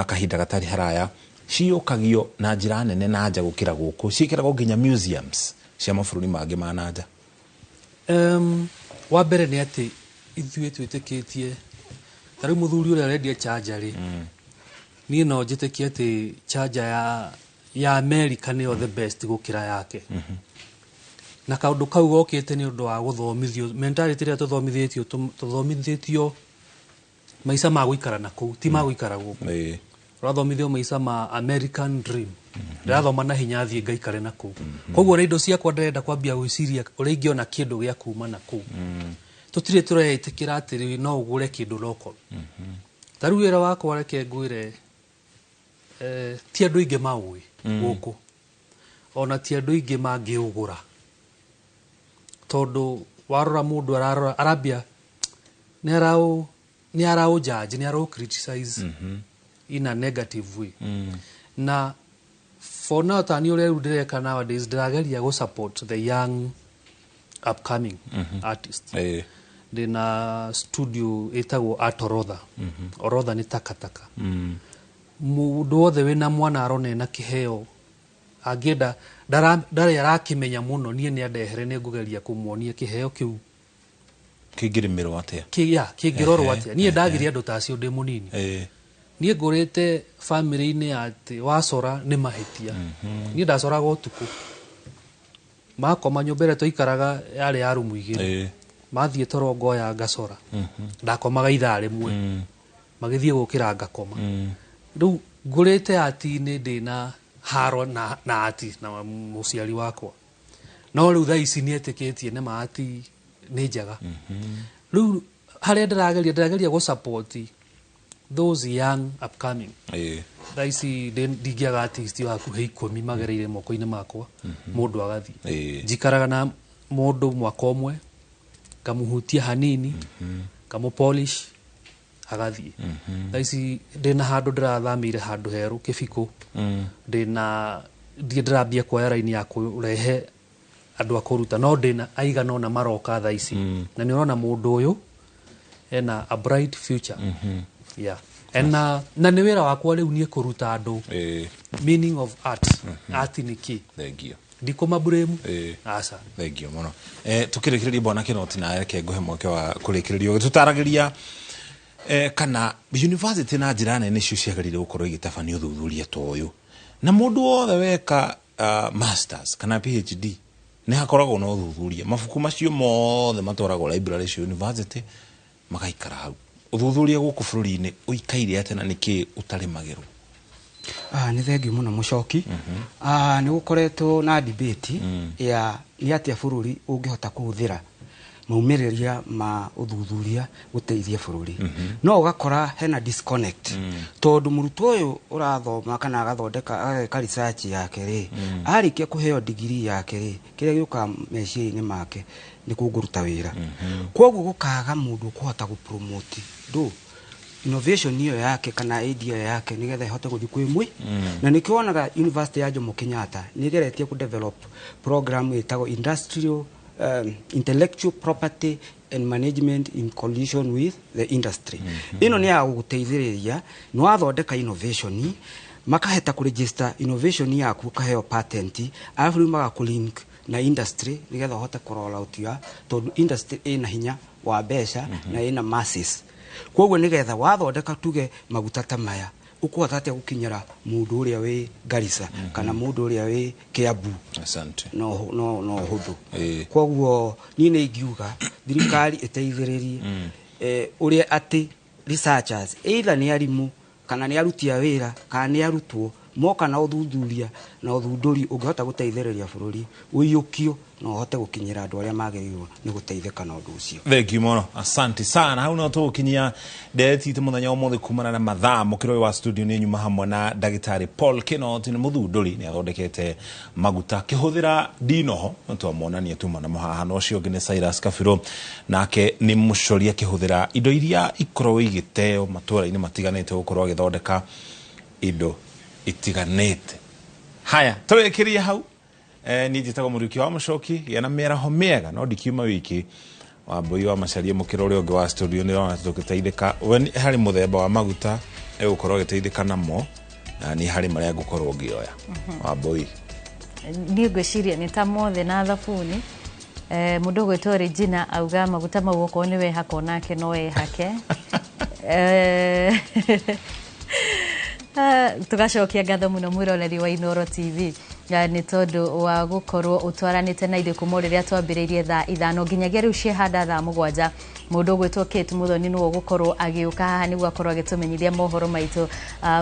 kahinda gatarĩ haraya ciũkagio na njĩra nene na nja gũkĩra gũkũ ciĩkĩragwo nginya museums cia mabũrũri mangĩ ma nanja? Wa mbere nĩ atĩ ithuĩ twĩtĩkĩtie ta rĩu mũthuri ũrĩa arendia charger rĩ niĩ no njĩtĩkie atĩ charger ya America nĩyo the best gũkĩra yake. Na kaũndũ kau gokĩte nĩ ũndũ wa gũthomithio mentality ĩrĩa tũthomithĩtio maica ma gũikara na kũu ti ma gũikara gũkũ. Ũrathomithio maica ma American dream. Ndĩrathoma na hinya thiĩ ngaikare na kũu. Koguo na indo ciakwa ndĩrenda kwambia gwĩciria ũrĩa ingĩona kĩndũ gĩa kuuma na kũu. Tũtirĩ tũreĩtĩkĩra atĩ no ũgũre kĩndũ local. Ta rĩu wĩra wakwa reke ngwĩre ti andũ aingĩ maũĩ gũkũ. Ona ti andũ aingĩ mangĩũgũra. Tondũ warora mũndũ arambia nĩ araũ judge nĩ araũ criticize in a negative way. Na for now tani ũrĩa rĩu ndĩreka nowadays ndĩrageria go support the young upcoming artists. Ndĩna studio ĩtagwo Art Orodha. Orodha nĩ takataka. Mũndũ wothe wĩna mwana arona na kĩheo angĩenda ndarĩ arakĩmenya mũno niĩ nĩ andehere nĩ ngũgeria kũmuonia kĩheo kĩu kĩngĩrĩmĩrwo atĩa kĩngĩrorwo atĩa. Niĩ ndagiria andũ tacio ndĩ mũnini. Niĩ ngũrĩte family-inĩ atĩ wacora nĩ mahĩtia. Niĩ ndacoraga ũtukũ makoma nyũmba ĩrĩa twaikaraga yarĩ ya rumu igĩrĩ. Mathiĩ toro ngoya ngacora ndakomaga ithaa rĩmwe magĩthiĩ gũkĩra ngakoma. Rĩu ngũrĩte ati-inĩ ndĩna haro na ati na mũciari wakwa. No rĩu thaa ici nĩetĩkĩtie nĩ maati nĩ njega. Rĩu harĩa ndĩrageria gũ support those young upcoming. Thaa ici ndingĩaga artist hakuhĩ 10 magereire moko-inĩ makwa mũndũ agathiĩ. Njikaraga na mũndũ mwaka ũmwe ngamũhutia hanini ngamũpolish agathiĩ. Thaa ici ndĩna handũ ndĩrathamĩire handũ herũ Kĩbikũ. Ndĩrambia kuoya raini ya kũrehe andũ a kũruta no ndĩna aigana ona maroka thaa ici. Na nĩ ũrona mũndũ ũyũ ena a bright future. Na nĩ wĩra wakwa rĩu niĩ kũruta andũ meaning of art. Art nĩ kĩ? Thengio. Ndikũmaburemu aca. Thengio mũno. Tũkĩrĩkĩrĩria Bwana Kĩnoti na reke ngũhe mweke wa kũrĩkĩrĩria ũgĩtũtaragĩria kana university na njĩra nene cio ciagĩrĩire gũkorwo igĩtabania ũthuthuria ta ũyũ. Na mũndũ wothe weka masters kana PhD nĩ hakoragwo na ũthuthuria. Mabuku macio mothe matwaragwo library cia university magaikara hau. Ũthuthuria gũkũ bũrũri-inĩ ũikaire atĩ na nĩkĩ ũtarĩmagĩrwo? Nĩ thengiũ mũno mũcoki. Nĩ gũkoretwo na debate ya nĩ atĩa bũrũri ũngĩhota kũhũthĩra maumĩrĩria ma ũthuthuria gũteithia bũrũri. No ũgakora hena disconnect. Tondũ mũrutwo ũyũ ũrathoma kana agathondeka ageka research yake rĩ arĩkia kũheo degree yake rĩ kĩrĩa gĩũkaga meciria-inĩ make nĩ kũngũruta wĩra. Koguo gũkaga mũndũ kũhota gũpromote innovation hiyo yake kana idea yake nigetha ihote guthi kwimwe. Na nĩkĩo wonaga University ya Jomo Kenyatta nĩgeretie ku develop program ĩtagwo industrial intellectual property and management in collision with the industry. Ino nĩ ya gũteithĩrĩria nĩ wathondeka innovation makaheta ku register innovation yaku kaheo patent alafu magakulink na industry nigetha uhote kuroll out ya tondũ industry ina hinya wa mbeca na ina masses. Koguo nigetha wathondeka tuge maguta ta maya ukuhota atĩa gũkinyĩra mũndũ ũrĩa wĩ Garissa kana mũndũ ũrĩa wĩ Kiambu. Asante. No hũthũ. Koguo niĩ nĩ ingiuga thirikari ĩteithĩrĩrie ũrĩa atĩ researchers either nĩ arimũ kana nĩ aruti a wĩra kana nĩ arutwo moka na ũthuthuria na ũthundũri ũngĩhota gũteithĩrĩria bũrũri ũiyũkio na ũhote gũkinyĩra andũ arĩa magĩrĩirwo nĩ gũteithĩka na ũndũ ũcio. Thengiũ mũno. Asante sana. Hau no tũgũkinyia ndereti itũ mũthenya ũmũthĩ kumana na mathaa mũkĩro wa studio nĩ nyuma hamwe na ndagĩtarĩ Paul Kĩnoti nĩ mũthundũri nĩ athondekete maguta kĩhũthĩra ndinoho twamuonania tuma na mũhaha no ũcio ũngĩ nĩ Cyrus Kabirũ nake nĩ mũcoria kĩhũthĩra indo iria ikoragwo igĩteo matũũra-inĩ matiganĩte gũkorwo agĩthondeka indo itiganĩte. Haya tũrĩkĩrie hau niĩ njĩtagwo Mũriũki wa Mũcoki gĩa na mĩaraho mĩega no ndikiuma wiki Wambui wa Macharia mũkĩro ũrĩa ũngĩ wa studio nĩ rona tũgĩteithĩka harĩ mũthemba wa maguta egũkorwo agĩteithĩka namo na nĩ harĩ marĩa ngũkorwo ngĩoya Wambui niĩ ngwĩciria nĩ ta mothe na thabuni. Mũndũ gwĩtwo Regina auga maguta mau okorwo nĩ wehaka nake no ehake. Tugacokia ngatho muno mwiroreri wa Inooro TV nĩ tondũ wa gũkorwo ũtwaranĩte na ithuĩ kuma rĩrĩa twambĩrĩirie thaa 5 nginyagia rĩu ciehanda thaa 7. Mũndũ gwĩtwo Kate Muthoni nĩwe gũkorwo agĩũka haha nĩguo akorwo agĩtũmenyithia mohoro maitũ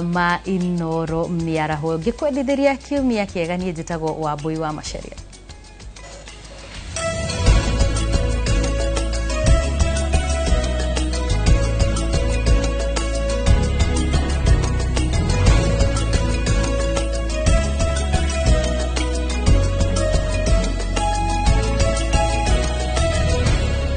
ma Inooro mĩaraho. Ngĩkwendithĩria kiumia kĩega, niĩ njĩtagwo Wambui wa Macharia.